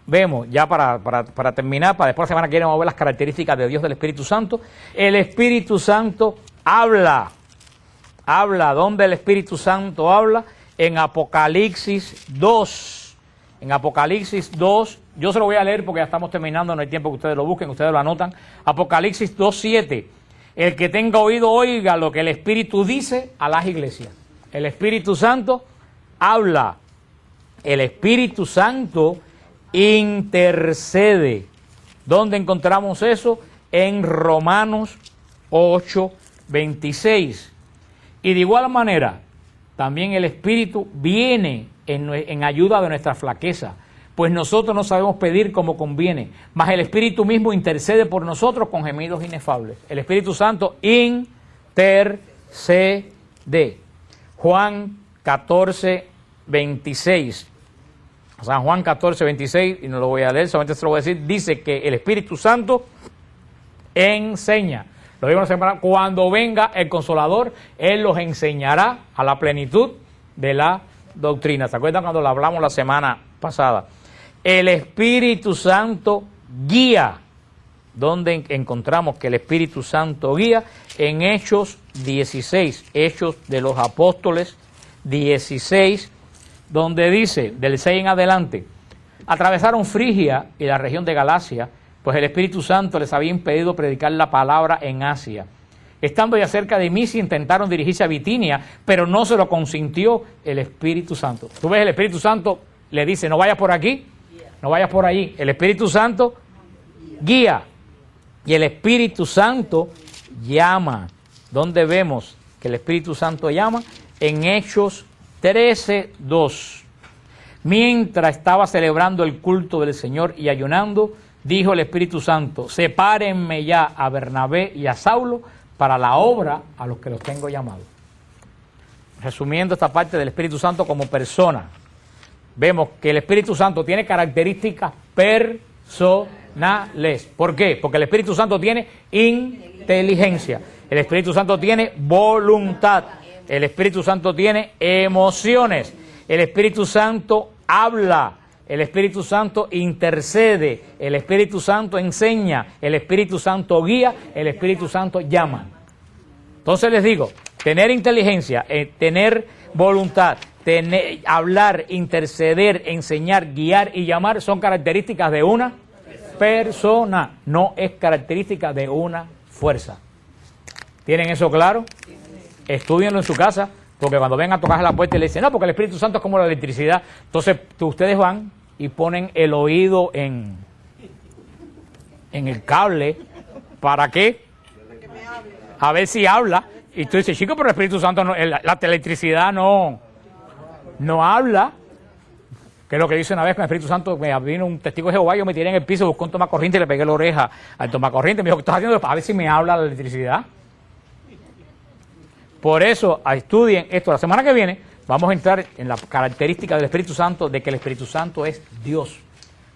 Vemos, ya para terminar, para después la semana que viene vamos a ver las características de Dios del Espíritu Santo. El Espíritu Santo habla. Habla, ¿dónde el Espíritu Santo habla? En Apocalipsis 2. En Apocalipsis 2, yo se lo voy a leer porque ya estamos terminando, no hay tiempo que ustedes lo busquen, ustedes lo anotan. Apocalipsis 2:7. El que tenga oído oiga lo que el Espíritu dice a las iglesias. El Espíritu Santo habla. El Espíritu Santo intercede. ¿Dónde encontramos eso? En Romanos 8:26. Y de igual manera, también el Espíritu viene en ayuda de nuestra flaqueza, pues nosotros no sabemos pedir como conviene, mas el Espíritu mismo intercede por nosotros con gemidos inefables. El Espíritu Santo intercede. Juan 14:26. San Juan 14:26, y no lo voy a leer, solamente se lo voy a decir, dice que el Espíritu Santo enseña. Lo digo una semana, cuando venga el Consolador, Él los enseñará a la plenitud de la doctrina. ¿Se acuerdan cuando lo hablamos la semana pasada? El Espíritu Santo guía. ¿Dónde encontramos que el Espíritu Santo guía? En Hechos 16, Hechos de los Apóstoles 16, donde dice, del 6 en adelante, atravesaron Frigia y la región de Galacia, pues el Espíritu Santo les había impedido predicar la palabra en Asia. estando ya cerca de Misia, intentaron dirigirse a Bitinia, pero no se lo consintió el Espíritu Santo. Tú ves, el Espíritu Santo le dice, no vayas por aquí, no vayas por allí. El Espíritu Santo guía y el Espíritu Santo llama. ¿Dónde vemos que el Espíritu Santo llama? En Hechos 13:2. Mientras estaba celebrando el culto del Señor y ayunando, dijo el Espíritu Santo, sepárenme ya a Bernabé y a Saulo para la obra a los que los tengo llamados. Resumiendo esta parte del Espíritu Santo como persona, vemos que el Espíritu Santo tiene características personales. ¿Por qué? Porque el Espíritu Santo tiene inteligencia, el Espíritu Santo tiene voluntad, el Espíritu Santo tiene emociones, el Espíritu Santo habla, el Espíritu Santo intercede, el Espíritu Santo enseña, el Espíritu Santo guía, el Espíritu Santo llama. Entonces les digo, tener inteligencia, tener voluntad, hablar, interceder, enseñar, guiar y llamar son características de una persona, no es característica de una fuerza. ¿Tienen eso claro? Estúdienlo en su casa, porque cuando vengan a tocar la puerta y le dicen, no, porque el Espíritu Santo es como la electricidad, entonces ustedes van y ponen el oído en el cable, ¿para qué? A ver si habla, y tú dices, chico, pero el Espíritu Santo, no, la electricidad no habla, que es lo que dice una vez con el Espíritu Santo, me vino un testigo de Jehová, yo me tiré en el piso, buscó un tomacorriente y le pegué la oreja al tomacorriente, me dijo, ¿qué estás haciendo? A ver si me habla la electricidad. Por eso, estudien esto. La semana que viene vamos a entrar en la característica del Espíritu Santo, de que el Espíritu Santo es Dios.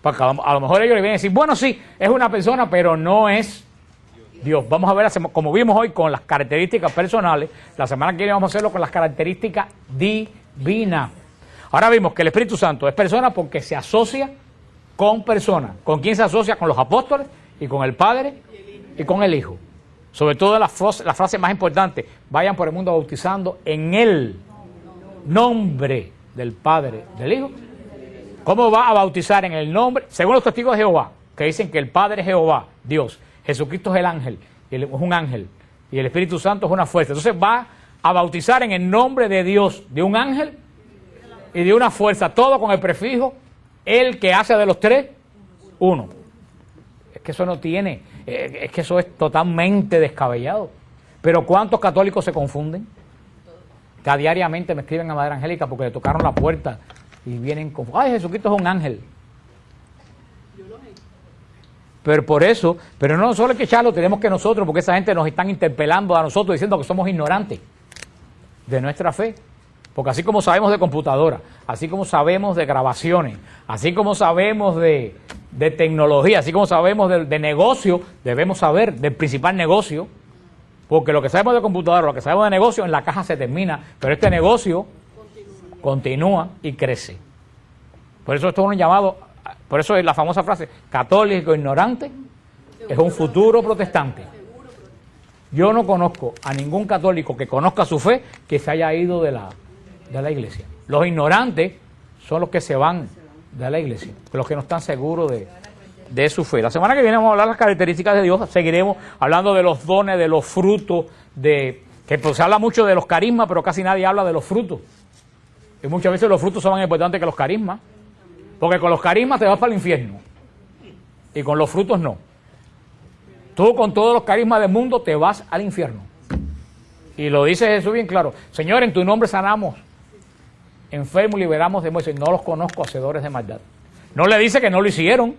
Porque a lo mejor ellos le vienen a decir, bueno, sí, es una persona, pero no es Dios. Vamos a ver, como vimos hoy, con las características personales. La semana que viene vamos a hacerlo con las características divinas. Ahora vimos que el Espíritu Santo es persona porque se asocia con personas. ¿Con quién se asocia? Con los apóstoles y con el Padre y con el Hijo. Sobre todo la frase más importante, vayan por el mundo bautizando en el nombre del Padre, del Hijo. ¿Cómo va a bautizar en el nombre? Según los testigos de Jehová, que dicen que el Padre es Jehová, Dios, Jesucristo es el ángel, es un ángel, y el Espíritu Santo es una fuerza. Entonces va a bautizar en el nombre de Dios, de un ángel y de una fuerza, todo con el prefijo, el que hace de los tres, uno. Es que eso no tiene, es que eso es totalmente descabellado. Pero ¿cuántos católicos se confunden? Que diariamente me escriben a Madre Angélica porque le tocaron la puerta y vienen con, ay, Jesucristo es un ángel. Pero por eso, pero no solo hay que echarlo, tenemos que nosotros, porque esa gente nos están interpelando a nosotros diciendo que somos ignorantes de nuestra fe. Porque así como sabemos de computadora, así como sabemos de grabaciones, así como sabemos de tecnología, así como sabemos de negocio, debemos saber del principal negocio, porque lo que sabemos de computadora, lo que sabemos de negocio, en la caja se termina, pero este negocio continúa y crece. Por eso esto es un llamado, por eso es la famosa frase, católico ignorante es un futuro protestante. Yo no conozco a ningún católico que conozca su fe que se haya ido de la iglesia. Los ignorantes son los que se van de la iglesia, los que no están seguros de su fe. La semana que viene vamos a hablar de las características de Dios, seguiremos hablando de los dones, de los frutos, que pues se habla mucho de los carismas, pero casi nadie habla de los frutos. Y muchas veces los frutos son más importantes que los carismas, porque con los carismas te vas para el infierno, y con los frutos no. Tú con todos los carismas del mundo te vas al infierno. Y lo dice Jesús bien claro, Señor, en tu nombre sanamos enfermos, liberamos de muerte. No los conozco, hacedores de maldad. No le dice que no lo hicieron,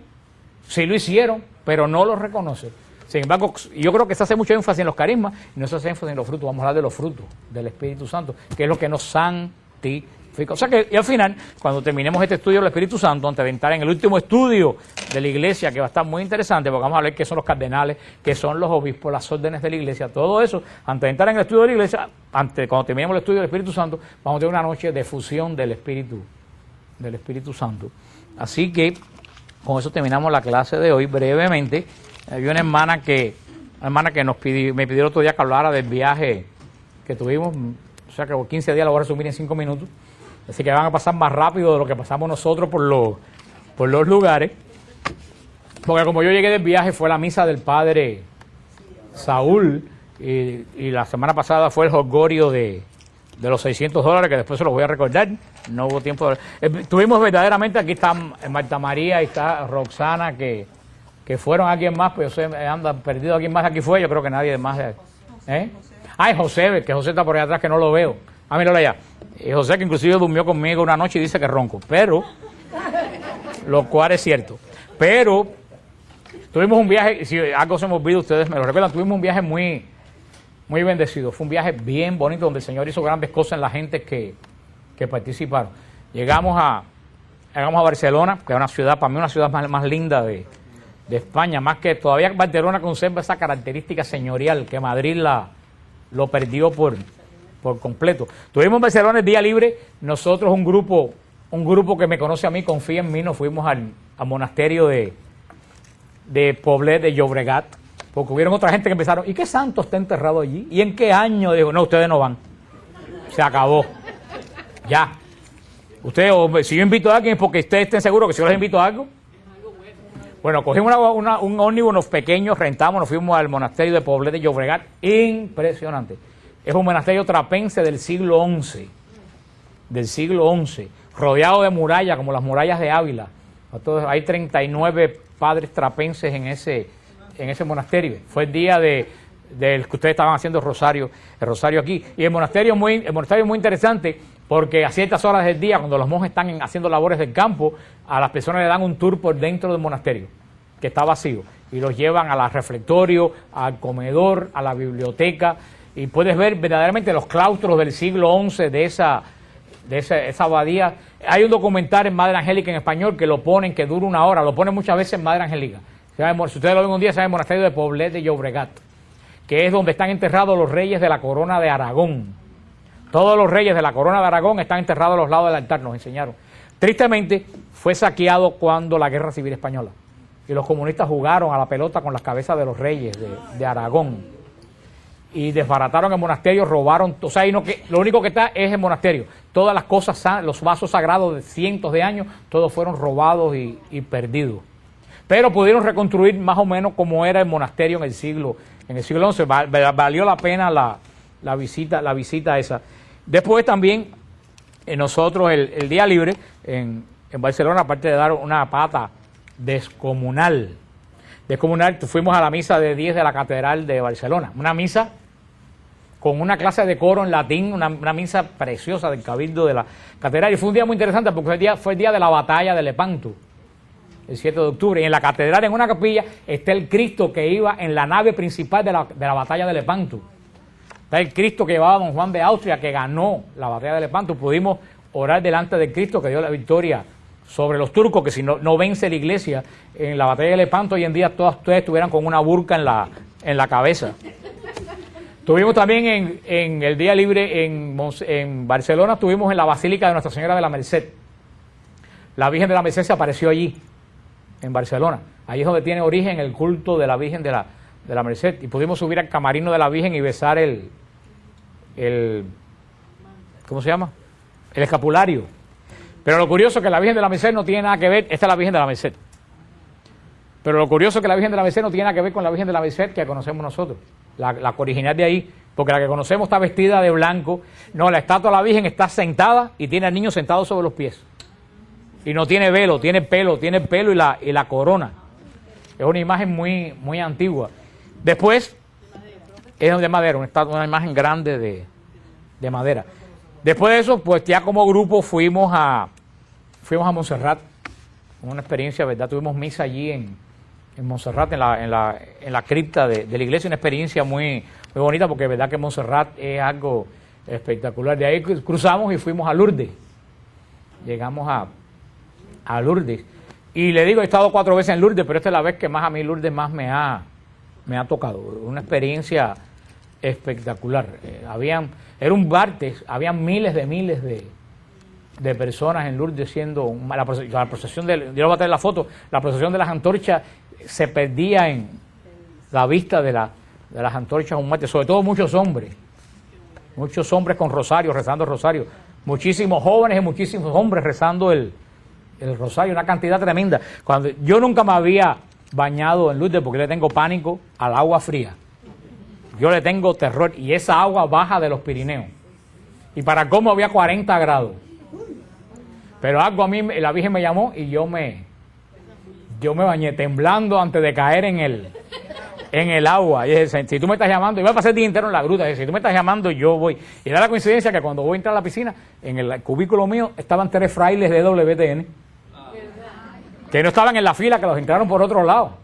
sí lo hicieron, pero no lo reconoce. Sin embargo, yo creo que se hace mucho énfasis en los carismas y no se hace énfasis en los frutos. Vamos a hablar de los frutos del Espíritu Santo, que es lo que nos santifica. O sea que, y al final, cuando terminemos este estudio del Espíritu Santo, antes de entrar en el último estudio de la iglesia, que va a estar muy interesante, porque vamos a ver qué son los cardenales, qué son los obispos, las órdenes de la iglesia, todo eso, antes de entrar en el estudio de la iglesia, cuando terminemos el estudio del Espíritu Santo, vamos a tener una noche de fusión del Espíritu Santo. Así que, con eso terminamos la clase de hoy, brevemente. Había una hermana que me pidió el otro día que hablara del viaje que tuvimos, o sea que por 15 días lo voy a resumir en 5 minutos. Así que van a pasar más rápido de lo que pasamos nosotros por los lugares. Porque como yo llegué del viaje, fue la misa del padre Saúl y la semana pasada fue el jolgorio de los $600, que después se los voy a recordar. No hubo tiempo. Tuvimos verdaderamente, aquí está Marta María y está Roxana, que fueron alguien más, pues yo sé, andan perdido alguien más aquí fue, yo creo que nadie más. Ay, José, que José está por allá atrás, que no lo veo. Ah, míralo allá. Y José, que inclusive durmió conmigo una noche y dice que ronco, pero, lo cual es cierto. Pero, tuvimos un viaje, si algo se me olvida, ustedes me lo recuerdan, tuvimos un viaje muy bendecido. Fue un viaje bien bonito donde el Señor hizo grandes cosas en la gente que participaron. Llegamos a Barcelona, que es una ciudad, para mí una ciudad más linda de España, más que todavía Barcelona conserva esa característica señorial que Madrid lo perdió por completo. Tuvimos en Barcelona el día libre, nosotros un grupo que me conoce a mí, confía en mí, nos fuimos al monasterio de Poblet de Llobregat, porque hubieron otra gente que empezaron, ¿y qué santo está enterrado allí? ¿Y en qué año? Digo, no, ustedes no van. Se acabó. Ya. Ustedes, si yo invito a alguien es porque ustedes estén seguros que si yo les invito a algo. Bueno, cogimos un ómnibus, unos pequeños, rentamos, nos fuimos al monasterio de Poblet de Llobregat. Impresionante. Es un monasterio trapense del siglo XI. Del siglo XI. Rodeado de murallas, como las murallas de Ávila. Entonces, hay 39 padres trapenses en ese monasterio. Fue el día del que ustedes estaban haciendo el rosario aquí. Y el monasterio es muy interesante porque a ciertas horas del día, cuando los monjes están haciendo labores del campo, a las personas le dan un tour por dentro del monasterio, que está vacío, y los llevan al refectorio, al comedor, a la biblioteca, y puedes ver verdaderamente los claustros del siglo XI de esa abadía. Hay un documental en Madre Angélica en español que lo ponen, que dura 1 hora, lo ponen muchas veces en Madre Angélica. Si ustedes lo ven un día, se llama el monasterio de Poblet de Llobregat, que es donde están enterrados los reyes de la corona de Aragón. Todos los reyes de la corona de Aragón están enterrados a los lados del altar, nos enseñaron. Tristemente, fue saqueado cuando la Guerra Civil Española. Y los comunistas jugaron a la pelota con las cabezas de los reyes de Aragón. Y desbarataron el monasterio, robaron, o sea, lo único que está es el monasterio. Todas las cosas, los vasos sagrados de cientos de años, todos fueron robados y perdidos. Pero pudieron reconstruir más o menos como era el monasterio en el siglo XI. Valió la pena la visita esa. Después también nosotros el día libre en Barcelona, aparte de dar una pata descomunal, fuimos a la misa de 10 de la Catedral de Barcelona. Una misa con una clase de coro en latín, una misa preciosa del Cabildo de la Catedral. Y fue un día muy interesante porque fue el día de la batalla de Lepanto, el 7 de octubre. Y en la catedral, en una capilla, está el Cristo que iba en la nave principal de la batalla de Lepanto. Está el Cristo que llevaba don Juan de Austria, que ganó la batalla de Lepanto. Pudimos orar delante del Cristo que dio la victoria sobre los turcos, que si no vence la iglesia en la batalla de Lepanto, hoy en día todos ustedes estuvieran con una burka en la cabeza. Tuvimos también en el día libre en Barcelona, estuvimos en la Basílica de Nuestra Señora de la Merced. La Virgen de la Merced se apareció allí, en Barcelona. Ahí es donde tiene origen el culto de la Virgen de la Merced. Y pudimos subir al camarino de la Virgen y besar el ¿cómo se llama? El escapulario. Pero lo curioso es que la Virgen de la Merced no tiene nada que ver, esta es la Virgen de la Merced. Pero lo curioso es que la Virgen de la Merced no tiene nada que ver con la Virgen de la Merced que conocemos nosotros, la original de ahí, porque la que conocemos está vestida de blanco. No, la estatua de la Virgen está sentada y tiene al niño sentado sobre los pies. Y no tiene velo, tiene el pelo y la corona. Es una imagen muy antigua. Después, es de madera, una imagen grande de madera. Después de eso, pues ya como grupo fuimos a Montserrat, una experiencia, ¿verdad? Tuvimos misa allí en Montserrat, en la cripta de la iglesia, una experiencia muy bonita, porque verdad que Montserrat es algo espectacular. De ahí cruzamos y fuimos a Lourdes. Llegamos a Lourdes. Y le digo, he estado 4 veces en Lourdes, pero esta es la vez que más a mí Lourdes más me ha tocado. Una experiencia espectacular. Era un martes, habían miles de personas en Lourdes siendo la procesión yo les voy a traer la foto, la procesión de las antorchas se perdía en la vista de las antorchas un martes, sobre todo muchos hombres con rosario, rezando el rosario, muchísimos jóvenes y muchísimos hombres rezando el rosario, una cantidad tremenda. Yo nunca me había bañado en Lourdes porque le tengo pánico al agua fría. Yo le tengo terror. Y esa agua baja de los Pirineos. Y para cómo había 40 grados. Pero algo a mí, la Virgen me llamó y yo me bañé temblando antes de caer en el agua. Y dije, si tú me estás llamando, iba a pasar el día entero en la gruta, dije, si tú me estás llamando, yo voy. Y era la coincidencia que cuando voy a entrar a la piscina, en el cubículo mío estaban 3 frailes de WTN, que no estaban en la fila, que los entraron por otro lado.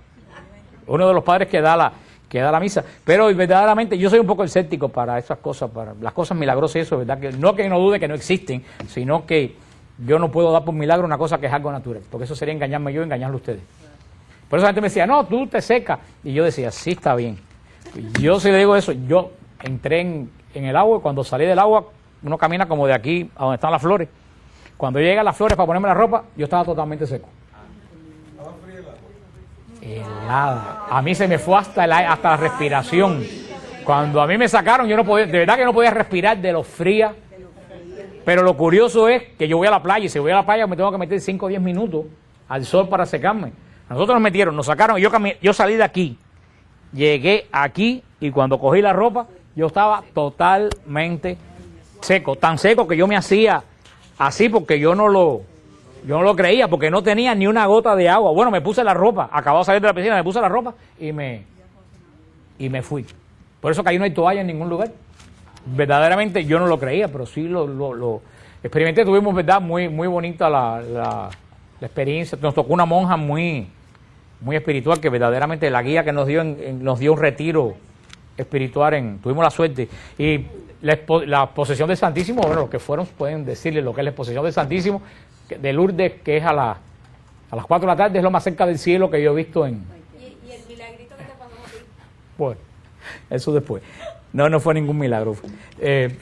Uno de los padres que da la misa. Pero verdaderamente yo soy un poco escéptico para esas cosas, para las cosas milagrosas y eso, ¿verdad? Que no dude que no existen, sino que yo no puedo dar por milagro una cosa que es algo natural, porque eso sería engañarme yo y engañarlo a ustedes. Por eso la gente me decía, no, tú te secas. Y yo decía, sí, está bien. Yo si le digo eso, yo entré en el agua y cuando salí del agua, uno camina como de aquí a donde están las flores. Cuando llega a las flores para ponerme la ropa, yo estaba totalmente seco. Helada. A mí se me fue hasta la respiración. Cuando a mí me sacaron, yo no podía, de verdad que no podía respirar de lo fría. Pero lo curioso es que yo voy a la playa y si voy a la playa me tengo que meter 5 o 10 minutos al sol para secarme. Nosotros nos sacaron, yo salí de aquí, llegué aquí y cuando cogí la ropa yo estaba totalmente seco, tan seco que yo me hacía así porque yo no lo creía, porque no tenía ni una gota de agua. Bueno, me puse la ropa, acababa de salir de la piscina, me puse la ropa y me fui. Por eso que ahí no hay toalla en ningún lugar. Verdaderamente yo no lo creía, pero sí lo experimenté. Tuvimos, verdad, muy bonita la experiencia. Nos tocó una monja muy espiritual, que verdaderamente la guía que nos dio nos dio un retiro espiritual. Tuvimos la suerte. Y la posesión del Santísimo, bueno, los que fueron pueden decirle lo que es la posesión del Santísimo, de Lourdes, que es a las 4 de la tarde, es lo más cerca del cielo que yo he visto en... ¿Y el milagrito que te pasó a ti? Bueno, eso después. No fue ningún milagro. Es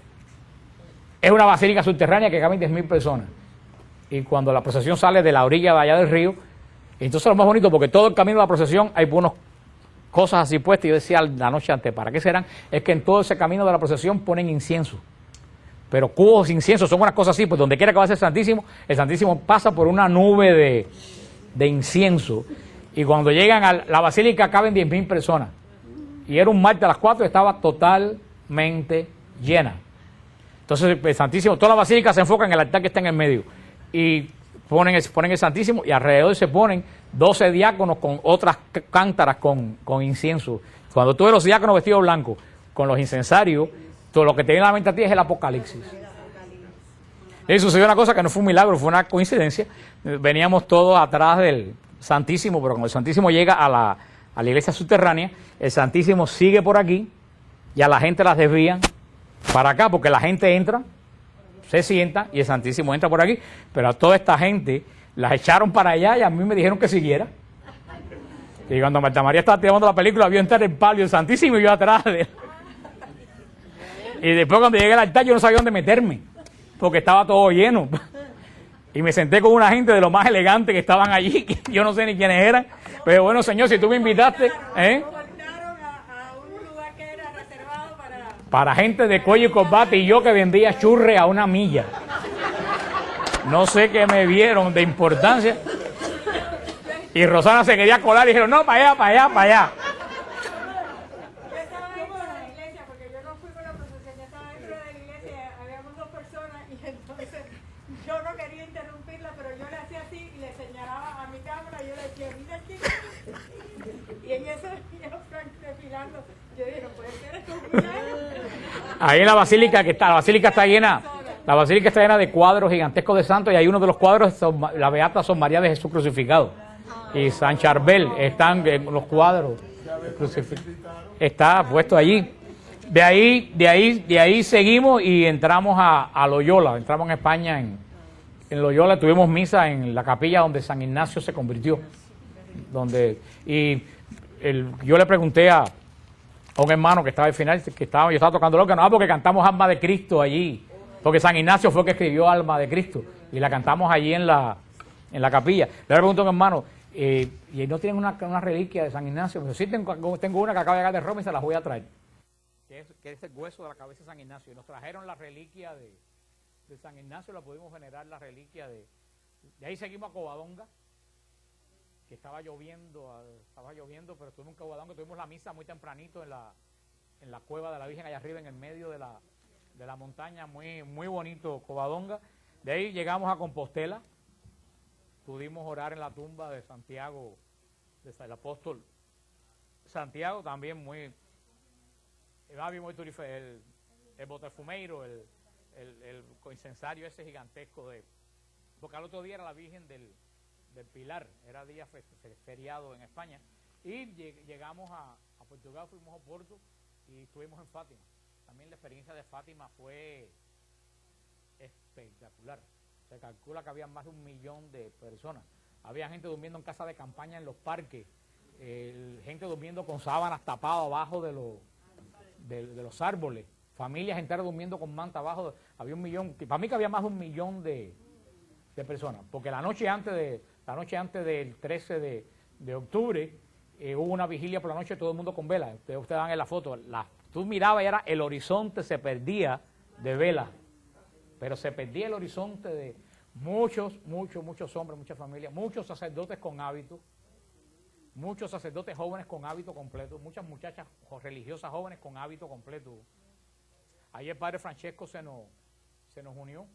una basílica subterránea que caben 10.000 personas. Y cuando la procesión sale de la orilla de allá del río, entonces lo más bonito, porque todo el camino de la procesión hay unas cosas así puestas. Yo decía la noche antes, ¿para qué serán? Es que en todo ese camino de la procesión ponen incienso. Pero cubos de incienso son unas cosas así, pues donde quiera que vaya el Santísimo pasa por una nube de incienso. Y cuando llegan a la basílica caben 10.000 personas. Y era un martes a las 4 y estaba totalmente llena. Entonces el Santísimo, toda la basílica se enfoca en el altar que está en el medio. Y ponen el Santísimo y alrededor se ponen 12 diáconos con otras cántaras con incienso. Cuando tú ves los diáconos vestidos blancos con los incensarios, todo lo que te viene a la mente a ti es el Apocalipsis. Y sucedió una cosa que no fue un milagro, fue una coincidencia. Veníamos todos atrás del Santísimo, pero cuando el Santísimo llega a la iglesia subterránea, el Santísimo sigue por aquí y a la gente las desvían para acá, porque la gente entra, se sienta y el Santísimo entra por aquí, pero a toda esta gente las echaron para allá y a mí me dijeron que siguiera. Y cuando Marta María estaba tirando la película, vio entrar el palio, el Santísimo y yo atrás de él. Y después cuando llegué al altar yo no sabía dónde meterme, porque estaba todo lleno. Y me senté con una gente de lo más elegante que estaban allí, que yo no sé ni quiénes eran. Pero bueno, señor, si tú me invitaste, a un lugar que era reservado para gente de cuello y corbata, y yo que vendía churre a una milla. No sé qué me vieron de importancia. Y Rosana se quería colar y dijeron, no, para allá, para allá, para allá. Yo estaba dentro de la iglesia, porque yo no fui con la procesión, yo estaba dentro de la iglesia, habíamos 2 personas y entonces yo no quería interrumpirla, pero yo le hacía así y le señalaba a mi cámara y yo le decía, mira aquí. Y en eso yo desfilando, yo dije, no puede ser esto un milagro. Ahí en la basílica la basílica está llena de cuadros gigantescos de santos, y hay uno de los cuadros, la Beata Son María de Jesús crucificado. Y San Charbel, están en los cuadros. Está puesto allí. De ahí seguimos y entramos a Loyola. Entramos en España, en Loyola tuvimos misa en la capilla donde San Ignacio se convirtió. Yo le pregunté a un hermano que estaba al final, yo estaba tocando el órgano, porque cantamos Alma de Cristo allí. Porque San Ignacio fue el que escribió Alma de Cristo. Y la cantamos allí en la capilla. Le pregunto a un hermano, ¿y no tienen una reliquia de San Ignacio? Pues sí, tengo una que acaba de llegar de Roma y se las voy a traer. Que es el hueso de la cabeza de San Ignacio. Y nos trajeron la reliquia de San Ignacio, la pudimos venerar, la reliquia de ahí seguimos a Covadonga, que estaba lloviendo, pero estuvimos en Covadonga, tuvimos la misa muy tempranito en en la cueva de la Virgen allá arriba en el medio de la montaña, muy bonito Covadonga. De ahí llegamos a Compostela, pudimos orar en la tumba de Santiago, del apóstol Santiago, también muy el botafumeiro, el incensario ese gigantesco porque al otro día era la Virgen del Pilar, era día feriado en España, y llegamos a Portugal, fuimos a Porto y estuvimos en Fátima. También la experiencia de Fátima fue espectacular. Se calcula que había más de 1 millón de personas. Había gente durmiendo en casa de campaña en los parques, gente durmiendo con sábanas tapadas abajo de los árboles, familias enteras durmiendo con manta abajo. Había 1 millón, para mí que había más de 1 millón de personas, porque la noche antes del 13 de octubre hubo una vigilia por la noche, todo el mundo con velas. Ustedes dan en la foto, tú mirabas y era el horizonte se perdía de velas, pero se perdía el horizonte de muchos hombres, muchas familias, muchos sacerdotes con hábito, muchos sacerdotes jóvenes con hábito completo, muchas muchachas religiosas jóvenes con hábito completo. Ahí el padre Francesco se nos unió,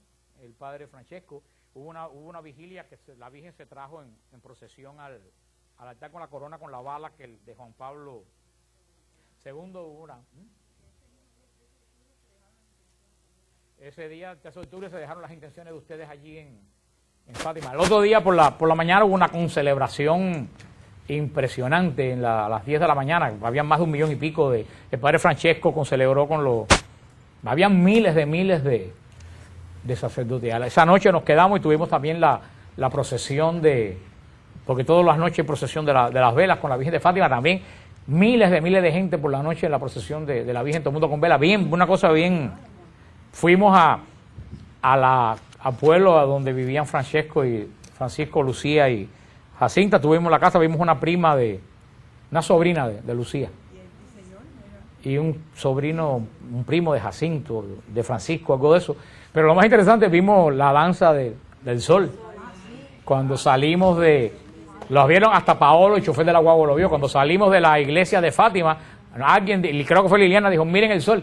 el padre Francesco. Hubo una vigilia que la Virgen se trajo en procesión al altar con la corona, con la bala que de Juan Pablo II. Ese día, el 3 de octubre, se dejaron las intenciones de ustedes allí en Fátima. El otro día, por la mañana, hubo una celebración impresionante a las 10 de la mañana. Habían más de 1 millón y pico el padre Francesco celebró habían miles de sacerdotes. Esa noche nos quedamos y tuvimos también la procesión porque todas las noches hay procesión de las velas con la Virgen de Fátima, también miles de gente por la noche en la procesión de la Virgen, todo el mundo con velas, una cosa bien. Fuimos al pueblo a donde vivían Francisco, Lucía y Jacinta, tuvimos la casa, vimos una sobrina de Lucía. Y un primo de Jacinto, de Francisco, algo de eso. Pero lo más interesante, vimos la danza del sol. Cuando salimos los vieron hasta Paolo, el chofer de la guagua lo vio. Cuando salimos de la iglesia de Fátima, alguien, creo que fue Liliana, dijo, miren el sol.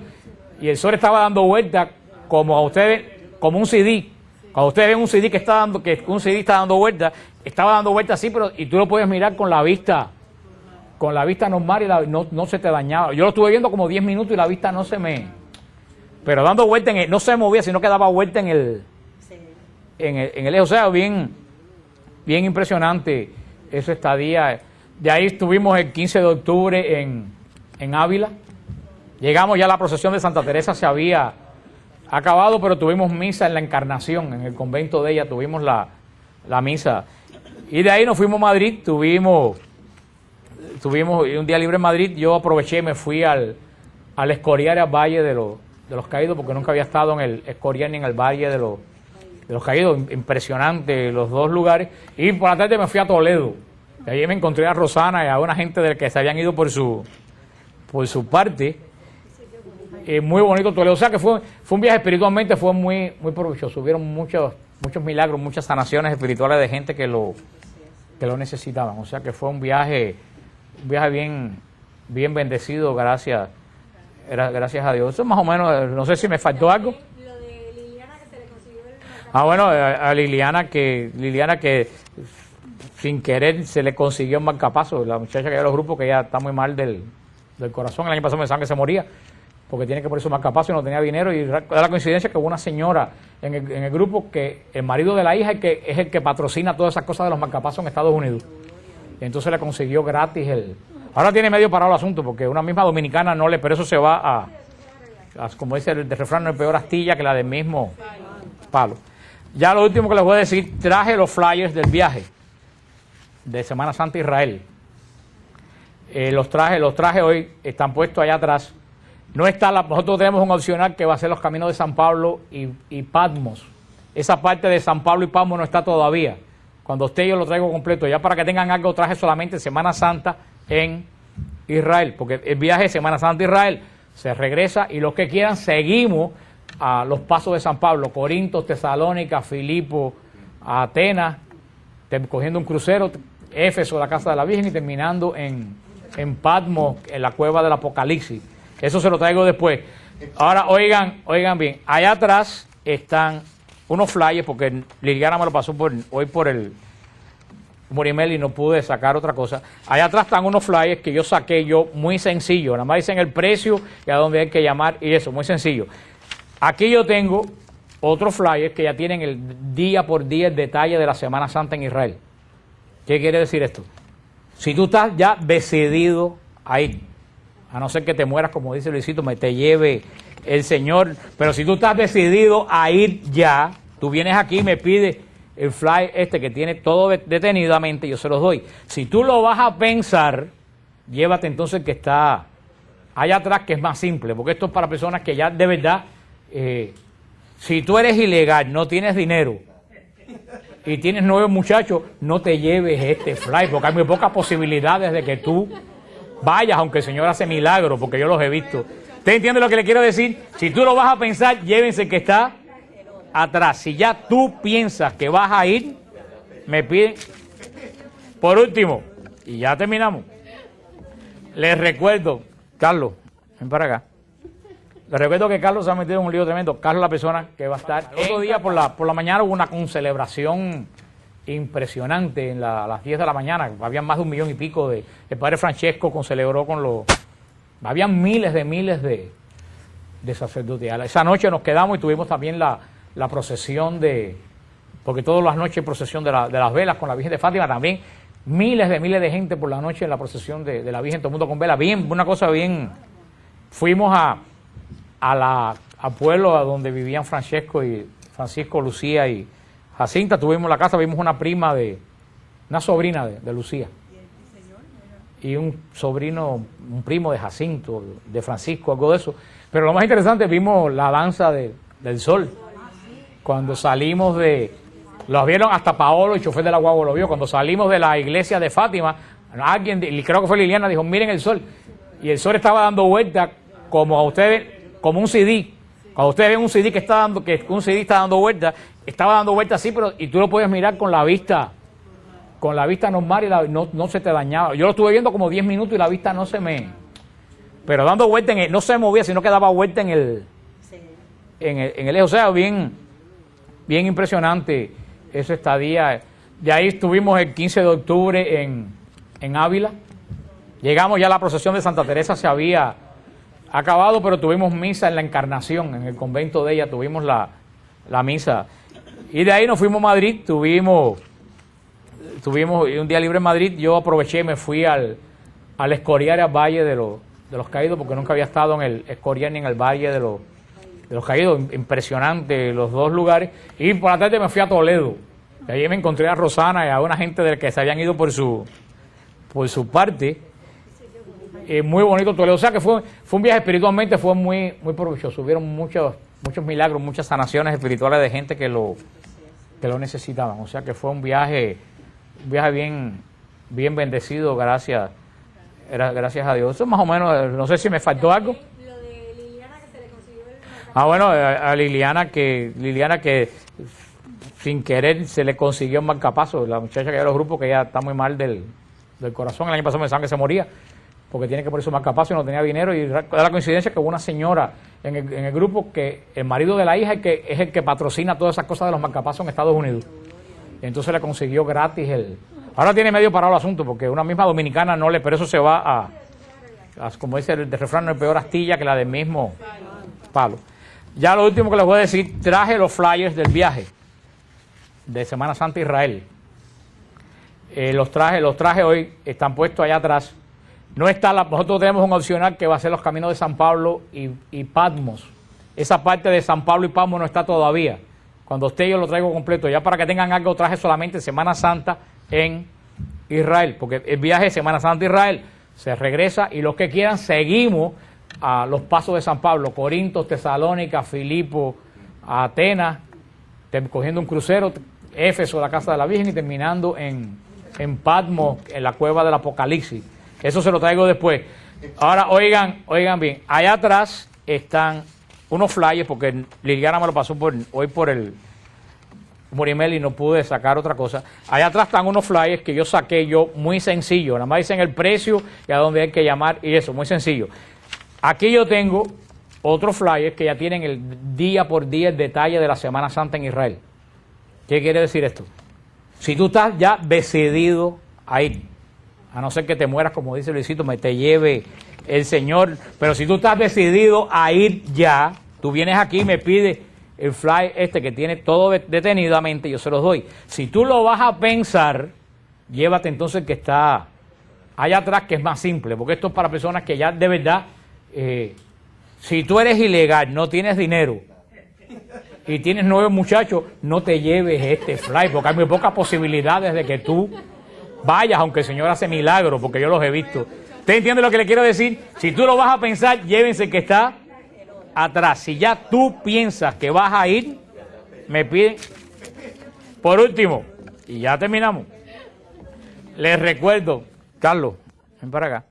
Y el sol estaba dando vuelta como un CD. Cuando ustedes ven un CD que un CD está dando vuelta, estaba dando vuelta así, y tú lo puedes mirar con la vista normal y no se te dañaba. Yo lo estuve viendo como 10 minutos y la vista pero dando vuelta no se movía, sino que daba vuelta en el eje. O sea, bien impresionante esa estadía. De ahí estuvimos el 15 de octubre en Ávila. Llegamos ya a la procesión de Santa Teresa, se había acabado, pero tuvimos misa en la Encarnación, en el convento de ella, tuvimos la misa. Y de ahí nos fuimos a Madrid, tuvimos un día libre en Madrid. Yo aproveché y me fui al Escorial, al Valle de los Caídos, porque nunca había estado en el Escorial ni en el Valle de los Caídos. Impresionante los dos lugares. Y por la tarde me fui a Toledo. De ahí me encontré a Rosana y a una gente del que se habían ido por su parte. Muy bonito Toledo. O sea que fue un viaje espiritualmente, fue muy provechoso. Hubieron muchos milagros, muchas sanaciones espirituales de gente que lo necesitaban. O sea que fue un viaje bien bendecido, gracias a Dios. Eso más o menos, no sé si me faltó algo. Lo de Liliana, que se le consiguió el Bueno, a Liliana que sin querer se le consiguió un marcapaso, la muchacha que hay en los grupos, que ya está muy mal del corazón. El año pasado me pensaban que se moría porque tiene que poner su marcapaso y no tenía dinero, y da la coincidencia que hubo una señora en el grupo que el marido de la hija es el que patrocina todas esas cosas de los marcapasos en Estados Unidos. Y entonces le consiguió gratis Ahora tiene medio parado el asunto porque una misma dominicana pero eso se va como dice el refrán, no es peor astilla que la del mismo palo. Ya lo último que les voy a decir, traje los flyers del viaje de Semana Santa Israel. Los traje hoy, están puestos allá atrás. Nosotros tenemos un opcional que va a ser los caminos de San Pablo y Patmos. Esa parte de San Pablo y Patmos no está todavía. Cuando esté yo lo traigo completo. Ya para que tengan algo, traje solamente Semana Santa en Israel. Porque el viaje de Semana Santa Israel se regresa y los que quieran seguimos a los pasos de San Pablo. Corinto, Tesalónica, Filipo, Atenas, cogiendo un crucero, Éfeso, la casa de la Virgen, y terminando en Patmos, en la cueva del Apocalipsis. Eso se lo traigo después. Ahora, oigan bien, allá atrás están unos flyers, porque Liliana me lo pasó hoy por el Morimel y no pude sacar otra cosa. Allá atrás están unos flyers que yo saqué muy sencillo, nada más dicen el precio y a dónde hay que llamar y eso, muy sencillo. Aquí yo tengo otros flyers que ya tienen el día por día el detalle de la Semana Santa en Israel. ¿Qué quiere decir esto? Si tú estás ya decidido a ir, a no ser que te mueras, como dice Luisito, te lleve el Señor, pero si tú estás decidido a ir ya, tú vienes aquí y me pides el fly que tiene todo detenidamente, yo se los doy. Si tú lo vas a pensar, llévate entonces el que está allá atrás, que es más simple, porque esto es para personas que ya de verdad, si tú eres ilegal, no tienes dinero y tienes 9 muchachos, no te lleves este fly, porque hay muy pocas posibilidades de que tú vayas, aunque el Señor hace milagros, porque yo los he visto. ¿Usted entiende lo que le quiero decir? Si tú lo vas a pensar, llévense el que está atrás. Si ya tú piensas que vas a ir, me piden. Por último, y ya terminamos, les recuerdo, Carlos, ven para acá. Les recuerdo que Carlos se ha metido en un lío tremendo. Carlos es la persona que va a estar. El otro día por la mañana hubo una celebración impresionante a las 10 de la mañana. Habían más de 1 millón y pico el padre Francesco celebró con los... Habían miles de sacerdotes. Esa noche nos quedamos y tuvimos también la procesión porque todas las noches hay procesión de las velas con la Virgen de Fátima también. Miles de gente por la noche en la procesión de la Virgen, todo el mundo con velas. Bien, una cosa bien. Fuimos al pueblo a donde vivían Francisco, Lucía y Jacinta. Tuvimos la casa, vimos una sobrina de Lucía. Y un primo de Jacinto, de Francisco, algo de eso. Pero lo más interesante, vimos la danza del sol. Cuando salimos los vieron hasta Paolo, el chofer de la guagua lo vio. Cuando salimos de la iglesia de Fátima, alguien, creo que fue Liliana, dijo, miren el sol. Y el sol estaba dando vuelta como un CD. Cuando ustedes ven un CD que un CD está dando vuelta, estaba dando vuelta así, y tú lo puedes mirar con la vista normal y no se te dañaba. Yo lo estuve viendo como 10 minutos y la vista no se me... Pero dando vuelta no se movía, sino que daba vuelta en el eje. O sea, bien impresionante esa estadía. De ahí estuvimos el 15 de octubre en Ávila. Llegamos ya a la procesión de Santa Teresa, se había acabado, pero tuvimos misa en la Encarnación, en el convento de ella, tuvimos la misa. Y de ahí nos fuimos a Madrid, tuvimos un día libre en Madrid. Yo aproveché y me fui al Escorial, al Valle de los Caídos, porque nunca había estado en el Escorial ni en el Valle de los Caídos. Impresionante los dos lugares. Y por la tarde me fui a Toledo. Y allí me encontré a Rosana y a una gente del que se habían ido por su parte. Muy bonito Toledo. O sea que fue un viaje espiritualmente, fue muy provechoso. Hubieron muchos milagros, muchas sanaciones espirituales de gente que lo necesitaban. O sea que fue un viaje bien bendecido, gracias a Dios. Eso más o menos, no sé si me faltó algo. Lo de Liliana, que se le consiguió el... Bueno, a Liliana que sin querer se le consiguió un marcapaso. La muchacha que lleva los grupos, que ya está muy mal del corazón. El año pasado me pensaban que se moría porque tiene que poner su marcapaso y no tenía dinero. Y da la coincidencia que hubo una señora en el grupo, que el marido de la hija es el que patrocina todas esas cosas de los marcapasos en Estados Unidos. Y entonces le consiguió gratis Ahora tiene medio parado el asunto, porque una misma dominicana pero eso se va como dice el refrán, no es peor astilla que la del mismo palo. Ya lo último que les voy a decir, traje los flyers del viaje de Semana Santa Israel. Los traje hoy, están puestos allá atrás. Nosotros tenemos un opcional que va a ser los caminos de San Pablo y Patmos. Esa parte de San Pablo y Patmos no está todavía. Cuando esté yo lo traigo completo. Ya para que tengan algo, traje solamente Semana Santa en Israel, porque el viaje de Semana Santa Israel se regresa y los que quieran seguimos a los pasos de San Pablo, Corinto, Tesalónica, Filipo, Atenas, cogiendo un crucero, Éfeso, la casa de la Virgen, y terminando en Patmos, en la cueva del Apocalipsis. Eso se lo traigo después. Ahora oigan bien, allá atrás están unos flyers, porque Liliana me lo pasó hoy por el Morimel y no pude sacar otra cosa. Allá atrás están unos flyers que yo saqué muy sencillo, nada más dicen el precio y a dónde hay que llamar y eso, muy sencillo. Aquí yo tengo otros flyers que ya tienen el día por día el detalle de la Semana Santa en Israel. ¿Qué quiere decir esto? Si tú estás ya decidido a ir, a no ser que te mueras, como dice Luisito, me te lleve el Señor, pero si tú estás decidido a ir ya, tú vienes aquí y me pides el fly que tiene todo detenidamente, yo se los doy. Si tú lo vas a pensar, llévate entonces el que está allá atrás, que es más simple, porque esto es para personas que ya de verdad, si tú eres ilegal, no tienes dinero y tienes 9 muchachos, no te lleves este fly, porque hay muy pocas posibilidades de que tú vayas, aunque el Señor hace milagros, porque yo los he visto. ¿Usted entiende lo que le quiero decir? Si tú lo vas a pensar, llévense el que está atrás. Si ya tú piensas que vas a ir, me piden. Por último, y ya terminamos, les recuerdo, Carlos, ven para acá.